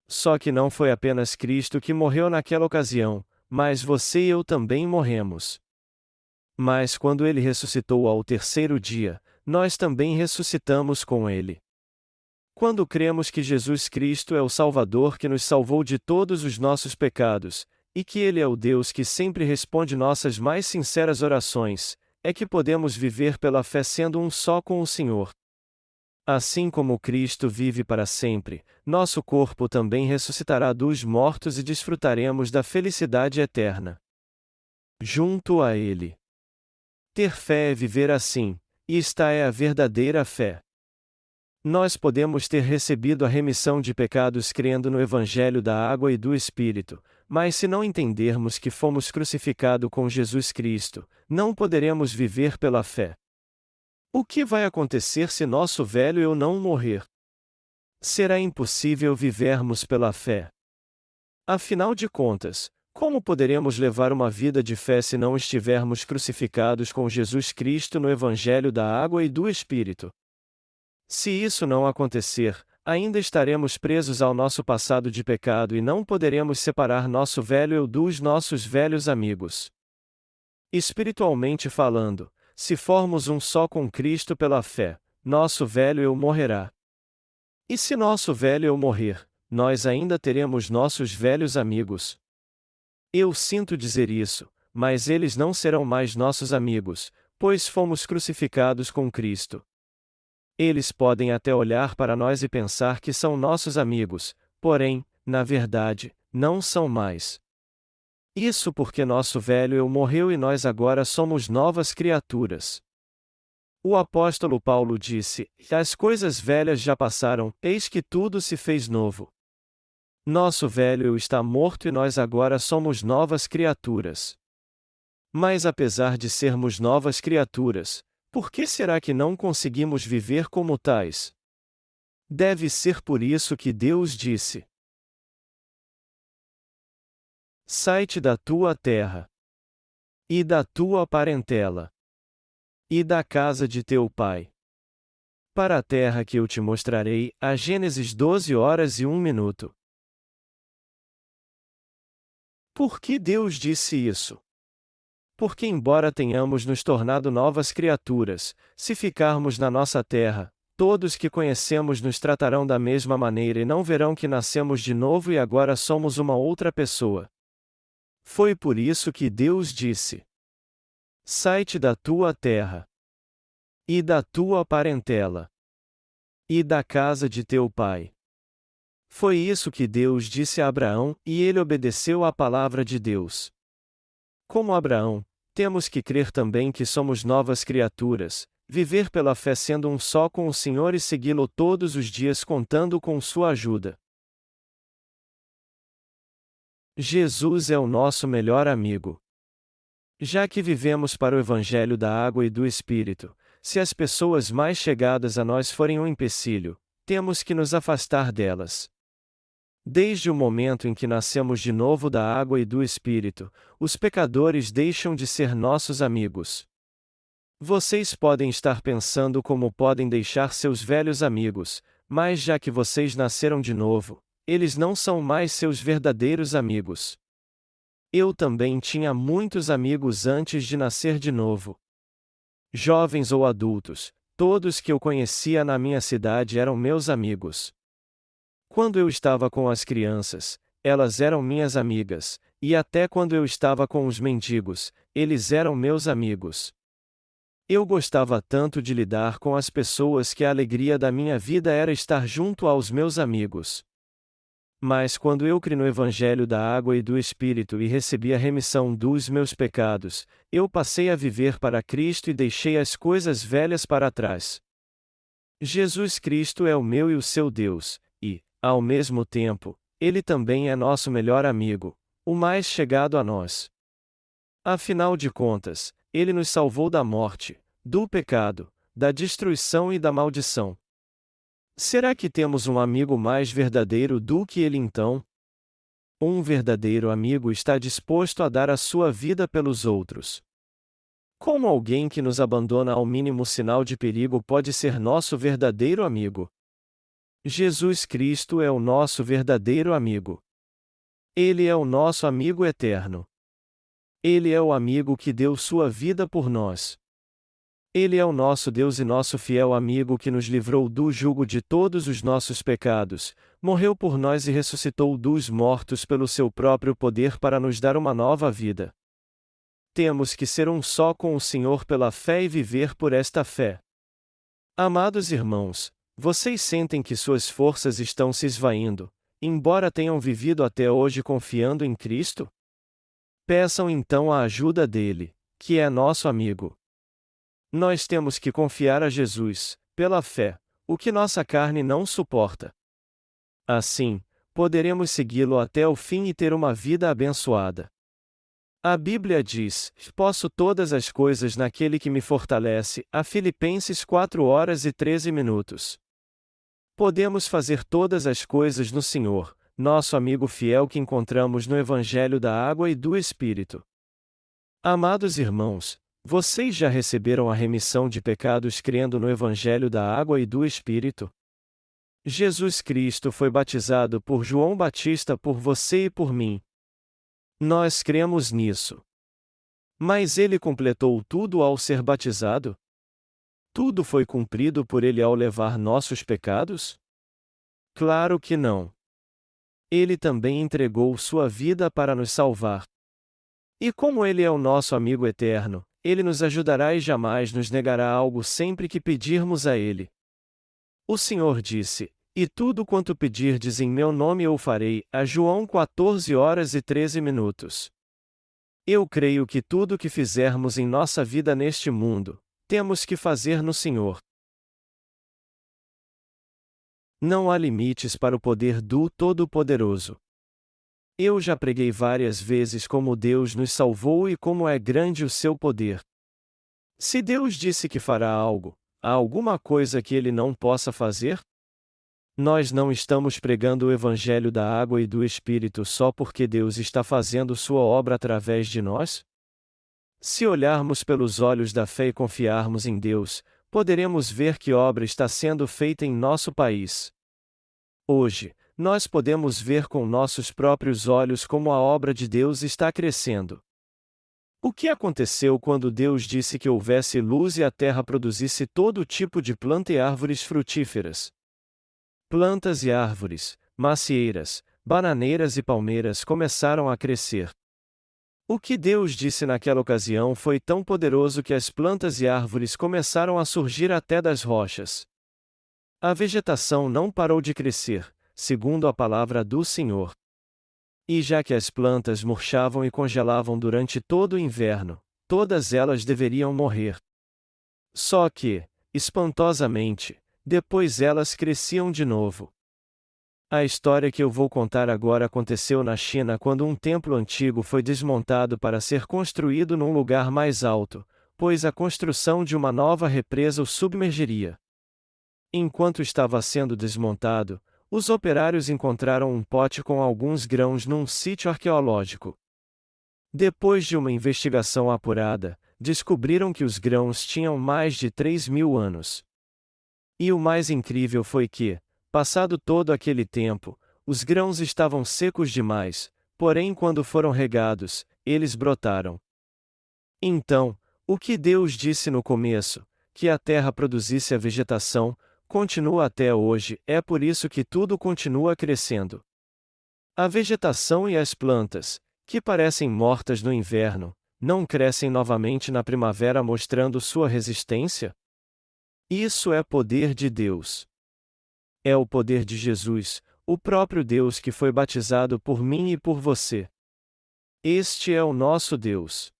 Só que não foi apenas Cristo que morreu naquela ocasião, mas você e eu também morremos. Mas quando ele ressuscitou ao terceiro dia, nós também ressuscitamos com ele. Quando cremos que Jesus Cristo é o Salvador que nos salvou de todos os nossos pecados, e que Ele é o Deus que sempre responde nossas mais sinceras orações, é que podemos viver pela fé sendo um só com o Senhor. Assim como Cristo vive para sempre, nosso corpo também ressuscitará dos mortos e desfrutaremos da felicidade eterna. Junto a Ele. Ter fé é viver assim, e esta é a verdadeira fé. Nós podemos ter recebido a remissão de pecados crendo no Evangelho da água e do Espírito, mas se não entendermos que fomos crucificados com Jesus Cristo, não poderemos viver pela fé. O que vai acontecer se nosso velho eu não morrer? Será impossível vivermos pela fé. Afinal de contas, como poderemos levar uma vida de fé se não estivermos crucificados com Jesus Cristo no Evangelho da água e do Espírito? Se isso não acontecer, ainda estaremos presos ao nosso passado de pecado e não poderemos separar nosso velho eu dos nossos velhos amigos. Espiritualmente falando, se formos um só com Cristo pela fé, nosso velho eu morrerá. E se nosso velho eu morrer, nós ainda teremos nossos velhos amigos. Eu sinto dizer isso, mas eles não serão mais nossos amigos, pois fomos crucificados com Cristo. Eles podem até olhar para nós e pensar que são nossos amigos, porém, na verdade, não são mais. Isso porque nosso velho eu morreu e nós agora somos novas criaturas. O apóstolo Paulo disse: as coisas velhas já passaram, eis que tudo se fez novo. Nosso velho eu está morto e nós agora somos novas criaturas. Mas apesar de sermos novas criaturas, por que será que não conseguimos viver como tais? Deve ser por isso que Deus disse: sai-te da tua terra, e da tua parentela, e da casa de teu pai, para a terra que eu te mostrarei. A Gênesis 12h01. Por que Deus disse isso? Porque embora tenhamos nos tornado novas criaturas, se ficarmos na nossa terra, todos que conhecemos nos tratarão da mesma maneira e não verão que nascemos de novo e agora somos uma outra pessoa. Foi por isso que Deus disse: sai-te da tua terra, e da tua parentela, e da casa de teu pai. Foi isso que Deus disse a Abraão, e ele obedeceu à palavra de Deus. Como Abraão, temos que crer também que somos novas criaturas, viver pela fé sendo um só com o Senhor e segui-lo todos os dias contando com sua ajuda. Jesus é o nosso melhor amigo. Já que vivemos para o Evangelho da água e do Espírito, se as pessoas mais chegadas a nós forem um empecilho, temos que nos afastar delas. Desde o momento em que nascemos de novo da água e do Espírito, os pecadores deixam de ser nossos amigos. Vocês podem estar pensando como podem deixar seus velhos amigos, mas já que vocês nasceram de novo, eles não são mais seus verdadeiros amigos. Eu também tinha muitos amigos antes de nascer de novo. Jovens ou adultos, todos que eu conhecia na minha cidade eram meus amigos. Quando eu estava com as crianças, elas eram minhas amigas, e até quando eu estava com os mendigos, eles eram meus amigos. Eu gostava tanto de lidar com as pessoas que a alegria da minha vida era estar junto aos meus amigos. Mas quando eu criei no Evangelho da Água e do Espírito e recebi a remissão dos meus pecados, eu passei a viver para Cristo e deixei as coisas velhas para trás. Jesus Cristo é o meu e o seu Deus, e, ao mesmo tempo, Ele também é nosso melhor amigo, o mais chegado a nós. Afinal de contas, Ele nos salvou da morte, do pecado, da destruição e da maldição. Será que temos um amigo mais verdadeiro do que ele então? Um verdadeiro amigo está disposto a dar a sua vida pelos outros. Como alguém que nos abandona ao mínimo sinal de perigo pode ser nosso verdadeiro amigo? Jesus Cristo é o nosso verdadeiro amigo. Ele é o nosso amigo eterno. Ele é o amigo que deu sua vida por nós. Ele é o nosso Deus e nosso fiel amigo que nos livrou do jugo de todos os nossos pecados, morreu por nós e ressuscitou dos mortos pelo seu próprio poder para nos dar uma nova vida. Temos que ser um só com o Senhor pela fé e viver por esta fé. Amados irmãos, vocês sentem que suas forças estão se esvaindo, embora tenham vivido até hoje confiando em Cristo? Peçam então a ajuda dele, que é nosso amigo. Nós temos que confiar a Jesus, pela fé, o que nossa carne não suporta. Assim, poderemos segui-lo até o fim e ter uma vida abençoada. A Bíblia diz: posso todas as coisas naquele que me fortalece, a Filipenses 4h13. Podemos fazer todas as coisas no Senhor, nosso amigo fiel que encontramos no Evangelho da Água e do Espírito. Amados irmãos, vocês já receberam a remissão de pecados crendo no Evangelho da Água e do Espírito? Jesus Cristo foi batizado por João Batista por você e por mim. Nós cremos nisso. Mas ele completou tudo ao ser batizado? Tudo foi cumprido por ele ao levar nossos pecados? Claro que não. Ele também entregou sua vida para nos salvar. E como ele é o nosso amigo eterno, ele nos ajudará e jamais nos negará algo sempre que pedirmos a ele. O Senhor disse: "E tudo quanto pedirdes em meu nome eu farei", a João 14h13. Eu creio que tudo que fizermos em nossa vida neste mundo, temos que fazer no Senhor. Não há limites para o poder do Todo-Poderoso. Eu já preguei várias vezes como Deus nos salvou e como é grande o seu poder. Se Deus disse que fará algo, há alguma coisa que ele não possa fazer? Nós não estamos pregando o Evangelho da Água e do Espírito só porque Deus está fazendo sua obra através de nós? Se olharmos pelos olhos da fé e confiarmos em Deus, poderemos ver que obra está sendo feita em nosso país. Hoje, nós podemos ver com nossos próprios olhos como a obra de Deus está crescendo. O que aconteceu quando Deus disse que houvesse luz e a terra produzisse todo tipo de planta e árvores frutíferas? Plantas e árvores, macieiras, bananeiras e palmeiras começaram a crescer. O que Deus disse naquela ocasião foi tão poderoso que as plantas e árvores começaram a surgir até das rochas. A vegetação não parou de crescer, segundo a palavra do Senhor. E já que as plantas murchavam e congelavam durante todo o inverno, todas elas deveriam morrer. Só que, espantosamente, depois elas cresciam de novo. A história que eu vou contar agora aconteceu na China quando um templo antigo foi desmontado para ser construído num lugar mais alto, pois a construção de uma nova represa o submergeria. Enquanto estava sendo desmontado, os operários encontraram um pote com alguns grãos num sítio arqueológico. Depois de uma investigação apurada, descobriram que os grãos tinham mais de 3.000 anos. E o mais incrível foi que, passado todo aquele tempo, os grãos estavam secos demais, porém quando foram regados, eles brotaram. Então, o que Deus disse no começo, que a terra produzisse a vegetação, continua até hoje, é por isso que tudo continua crescendo. A vegetação e as plantas, que parecem mortas no inverno, não crescem novamente na primavera mostrando sua resistência? Isso é poder de Deus. É o poder de Jesus, o próprio Deus que foi batizado por mim e por você. Este é o nosso Deus.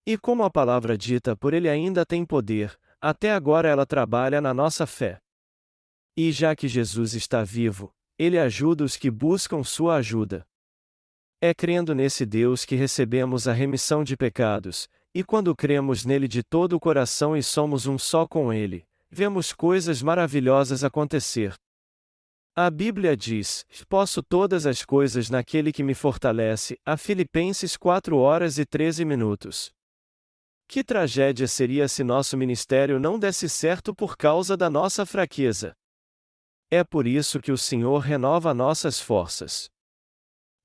E como a palavra dita por Ele ainda tem poder, até agora ela trabalha na nossa fé. E já que Jesus está vivo, Ele ajuda os que buscam sua ajuda. É crendo nesse Deus que recebemos a remissão de pecados, e quando cremos nele de todo o coração e somos um só com Ele, vemos coisas maravilhosas acontecer. A Bíblia diz: posso todas as coisas naquele que me fortalece, a Filipenses 4h13. Que tragédia seria se nosso ministério não desse certo por causa da nossa fraqueza. É por isso que o Senhor renova nossas forças.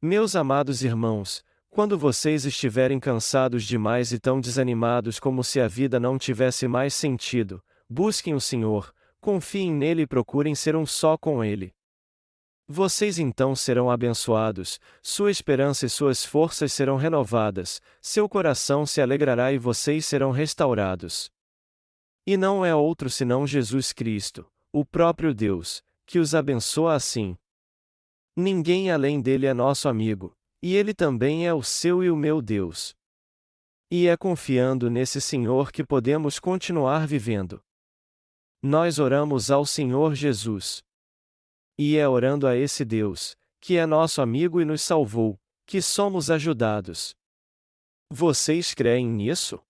Meus amados irmãos, quando vocês estiverem cansados demais e tão desanimados como se a vida não tivesse mais sentido, busquem o Senhor, confiem nele e procurem ser um só com Ele. Vocês então serão abençoados, sua esperança e suas forças serão renovadas, seu coração se alegrará e vocês serão restaurados. E não é outro senão Jesus Cristo, o próprio Deus, que os abençoa assim. Ninguém além dele é nosso amigo, e ele também é o seu e o meu Deus. E é confiando nesse Senhor que podemos continuar vivendo. Nós oramos ao Senhor Jesus. E é orando a esse Deus, que é nosso amigo e nos salvou, que somos ajudados. Vocês creem nisso?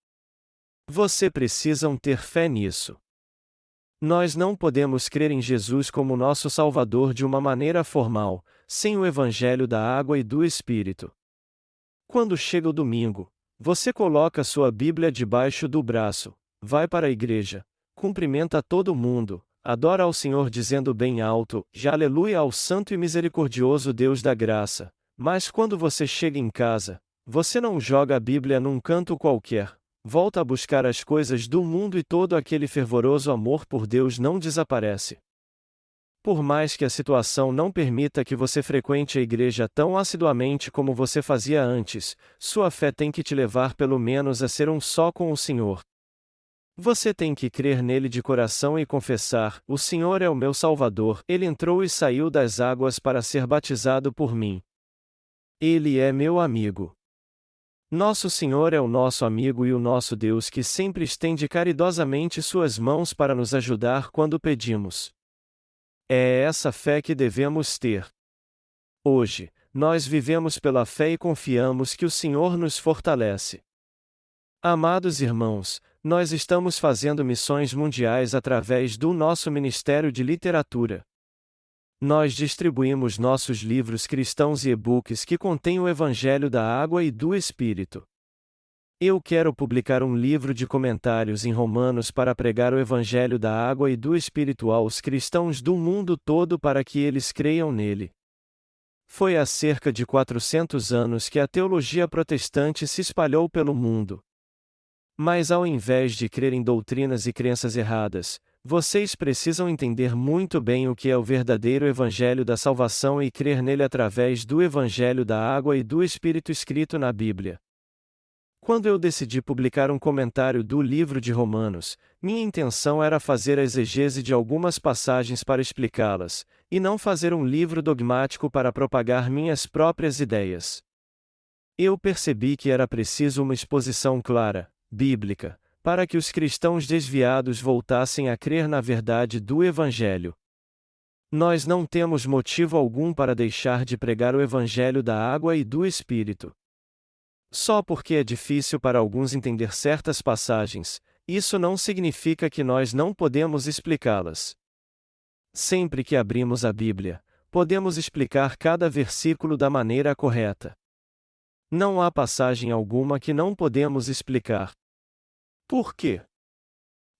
Você precisam ter fé nisso. Nós não podemos crer em Jesus como nosso Salvador de uma maneira formal, sem o Evangelho da água e do Espírito. Quando chega o domingo, você coloca sua Bíblia debaixo do braço, vai para a igreja, cumprimenta todo mundo, adora ao Senhor dizendo bem alto, já aleluia ao santo e misericordioso Deus da graça, mas quando você chega em casa, você não joga a Bíblia num canto qualquer, volta a buscar as coisas do mundo e todo aquele fervoroso amor por Deus não desaparece. Por mais que a situação não permita que você frequente a igreja tão assiduamente como você fazia antes, sua fé tem que te levar pelo menos a ser um só com o Senhor. Você tem que crer nele de coração e confessar: o Senhor é o meu Salvador, ele entrou e saiu das águas para ser batizado por mim. Ele é meu amigo. Nosso Senhor é o nosso amigo e o nosso Deus que sempre estende caridosamente suas mãos para nos ajudar quando pedimos. É essa fé que devemos ter. Hoje, nós vivemos pela fé e confiamos que o Senhor nos fortalece. Amados irmãos, nós estamos fazendo missões mundiais através do nosso Ministério de Literatura. Nós distribuímos nossos livros cristãos e e-books que contêm o Evangelho da Água e do Espírito. Eu quero publicar um livro de comentários em Romanos para pregar o Evangelho da Água e do Espírito aos cristãos do mundo todo para que eles creiam nele. Foi há cerca de 400 anos que a teologia protestante se espalhou pelo mundo. Mas ao invés de crer em doutrinas e crenças erradas, vocês precisam entender muito bem o que é o verdadeiro Evangelho da salvação e crer nele através do Evangelho da Água e do Espírito escrito na Bíblia. Quando eu decidi publicar um comentário do livro de Romanos, minha intenção era fazer a exegese de algumas passagens para explicá-las, e não fazer um livro dogmático para propagar minhas próprias ideias. Eu percebi que era preciso uma exposição clara, bíblica, para que os cristãos desviados voltassem a crer na verdade do Evangelho. Nós não temos motivo algum para deixar de pregar o Evangelho da Água e do Espírito. Só porque é difícil para alguns entender certas passagens, isso não significa que nós não podemos explicá-las. Sempre que abrimos a Bíblia, podemos explicar cada versículo da maneira correta. Não há passagem alguma que não podemos explicar. Por quê?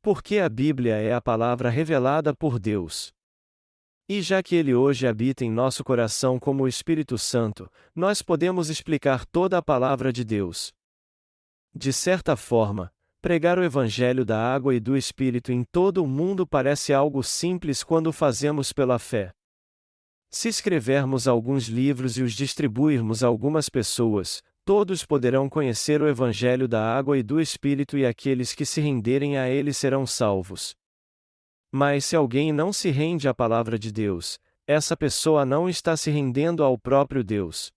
Porque a Bíblia é a palavra revelada por Deus. E já que Ele hoje habita em nosso coração como o Espírito Santo, nós podemos explicar toda a palavra de Deus. De certa forma, pregar o Evangelho da água e do Espírito em todo o mundo parece algo simples quando o fazemos pela fé. Se escrevermos alguns livros e os distribuirmos a algumas pessoas, todos poderão conhecer o Evangelho da água e do Espírito e aqueles que se renderem a ele serão salvos. Mas se alguém não se rende à palavra de Deus, essa pessoa não está se rendendo ao próprio Deus.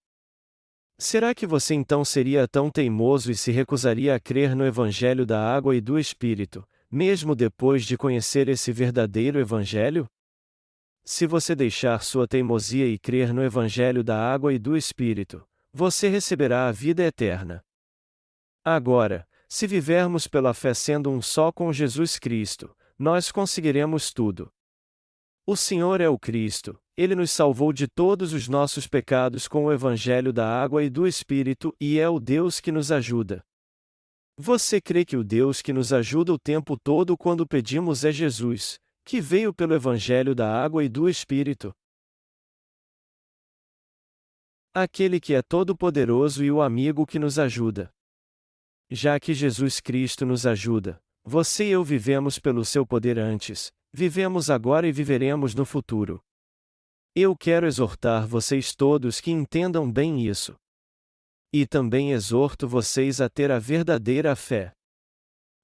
Será que você então seria tão teimoso e se recusaria a crer no Evangelho da água e do Espírito, mesmo depois de conhecer esse verdadeiro Evangelho? Se você deixar sua teimosia e crer no Evangelho da água e do Espírito, você receberá a vida eterna. Agora, se vivermos pela fé sendo um só com Jesus Cristo, nós conseguiremos tudo. O Senhor é o Cristo, Ele nos salvou de todos os nossos pecados com o Evangelho da água e do Espírito e é o Deus que nos ajuda. Você crê que o Deus que nos ajuda o tempo todo quando pedimos é Jesus, que veio pelo Evangelho da água e do Espírito? Aquele que é todo-poderoso e o amigo que nos ajuda. Já que Jesus Cristo nos ajuda, você e eu vivemos pelo seu poder antes, vivemos agora e viveremos no futuro. Eu quero exortar vocês todos que entendam bem isso. E também exorto vocês a ter a verdadeira fé.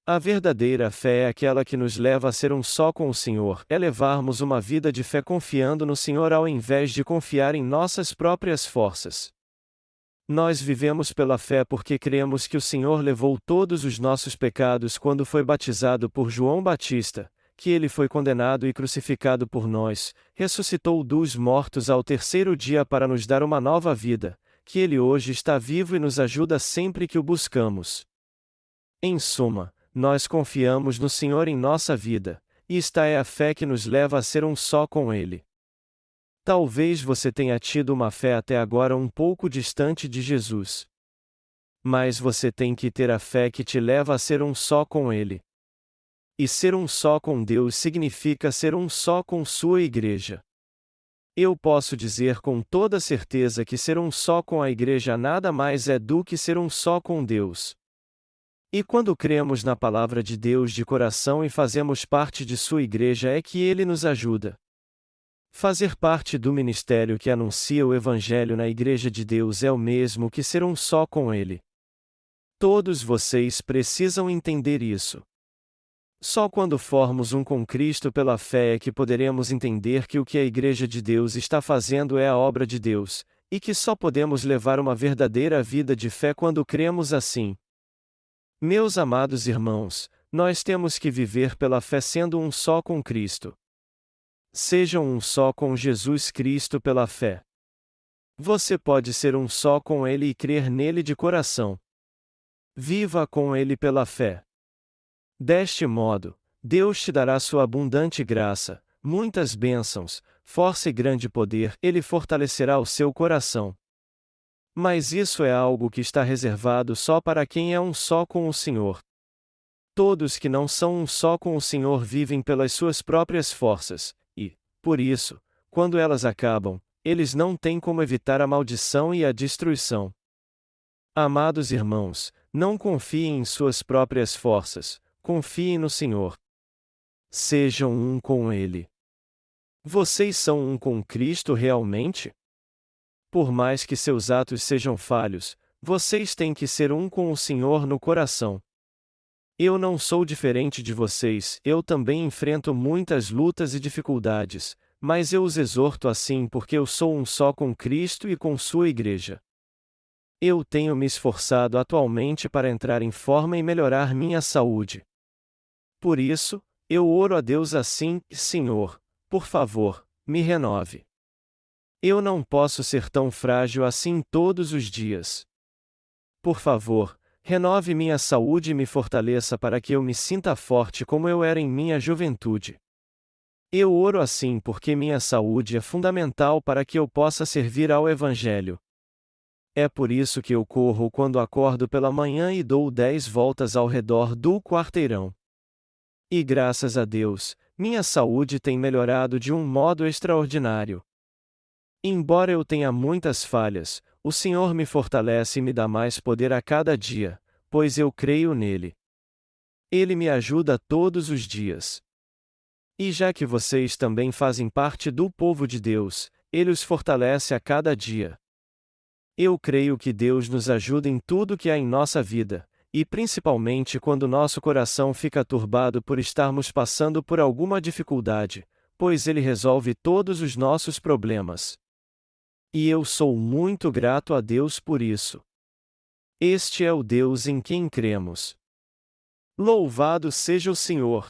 A verdadeira fé é aquela que nos leva a ser um só com o Senhor, é levarmos uma vida de fé confiando no Senhor ao invés de confiar em nossas próprias forças. Nós vivemos pela fé porque cremos que o Senhor levou todos os nossos pecados quando foi batizado por João Batista, que ele foi condenado e crucificado por nós, ressuscitou dos mortos ao terceiro dia para nos dar uma nova vida, que ele hoje está vivo e nos ajuda sempre que o buscamos. Em suma, nós confiamos no Senhor em nossa vida, e esta é a fé que nos leva a ser um só com Ele. Talvez você tenha tido uma fé até agora um pouco distante de Jesus. Mas você tem que ter a fé que te leva a ser um só com Ele. E ser um só com Deus significa ser um só com sua igreja. Eu posso dizer com toda certeza que ser um só com a igreja nada mais é do que ser um só com Deus. E quando cremos na palavra de Deus de coração e fazemos parte de sua igreja é que Ele nos ajuda. Fazer parte do ministério que anuncia o Evangelho na Igreja de Deus é o mesmo que ser um só com Ele. Todos vocês precisam entender isso. Só quando formos um com Cristo pela fé é que poderemos entender que o que a Igreja de Deus está fazendo é a obra de Deus, e que só podemos levar uma verdadeira vida de fé quando cremos assim. Meus amados irmãos, nós temos que viver pela fé sendo um só com Cristo. Sejam um só com Jesus Cristo pela fé. Você pode ser um só com Ele e crer nele de coração. Viva com Ele pela fé. Deste modo, Deus te dará sua abundante graça, muitas bênçãos, força e grande poder, Ele fortalecerá o seu coração. Mas isso é algo que está reservado só para quem é um só com o Senhor. Todos que não são um só com o Senhor vivem pelas suas próprias forças, e, por isso, quando elas acabam, eles não têm como evitar a maldição e a destruição. Amados irmãos, não confiem em suas próprias forças, confiem no Senhor. Sejam um com Ele. Vocês são um com Cristo realmente? Por mais que seus atos sejam falhos, vocês têm que ser um com o Senhor no coração. Eu não sou diferente de vocês, eu também enfrento muitas lutas e dificuldades, mas eu os exorto assim porque eu sou um só com Cristo e com sua igreja. Eu tenho me esforçado atualmente para entrar em forma e melhorar minha saúde. Por isso, eu oro a Deus assim: Senhor, por favor, me renove. Eu não posso ser tão frágil assim todos os dias. Por favor, renove minha saúde e me fortaleça para que eu me sinta forte como eu era em minha juventude. Eu oro assim porque minha saúde é fundamental para que eu possa servir ao Evangelho. É por isso que eu corro quando acordo pela manhã e dou 10 voltas ao redor do quarteirão. E graças a Deus, Minha saúde tem melhorado de um modo extraordinário. Embora eu tenha muitas falhas, o Senhor me fortalece e me dá mais poder a cada dia, pois eu creio nele. Ele me ajuda todos os dias. E já que vocês também fazem parte do povo de Deus, ele os fortalece a cada dia. Eu creio que Deus nos ajuda em tudo que há em nossa vida, e principalmente quando nosso coração fica turbado por estarmos passando por alguma dificuldade, pois Ele resolve todos os nossos problemas. E eu sou muito grato a Deus por isso. Este é o Deus em quem cremos. Louvado seja o Senhor!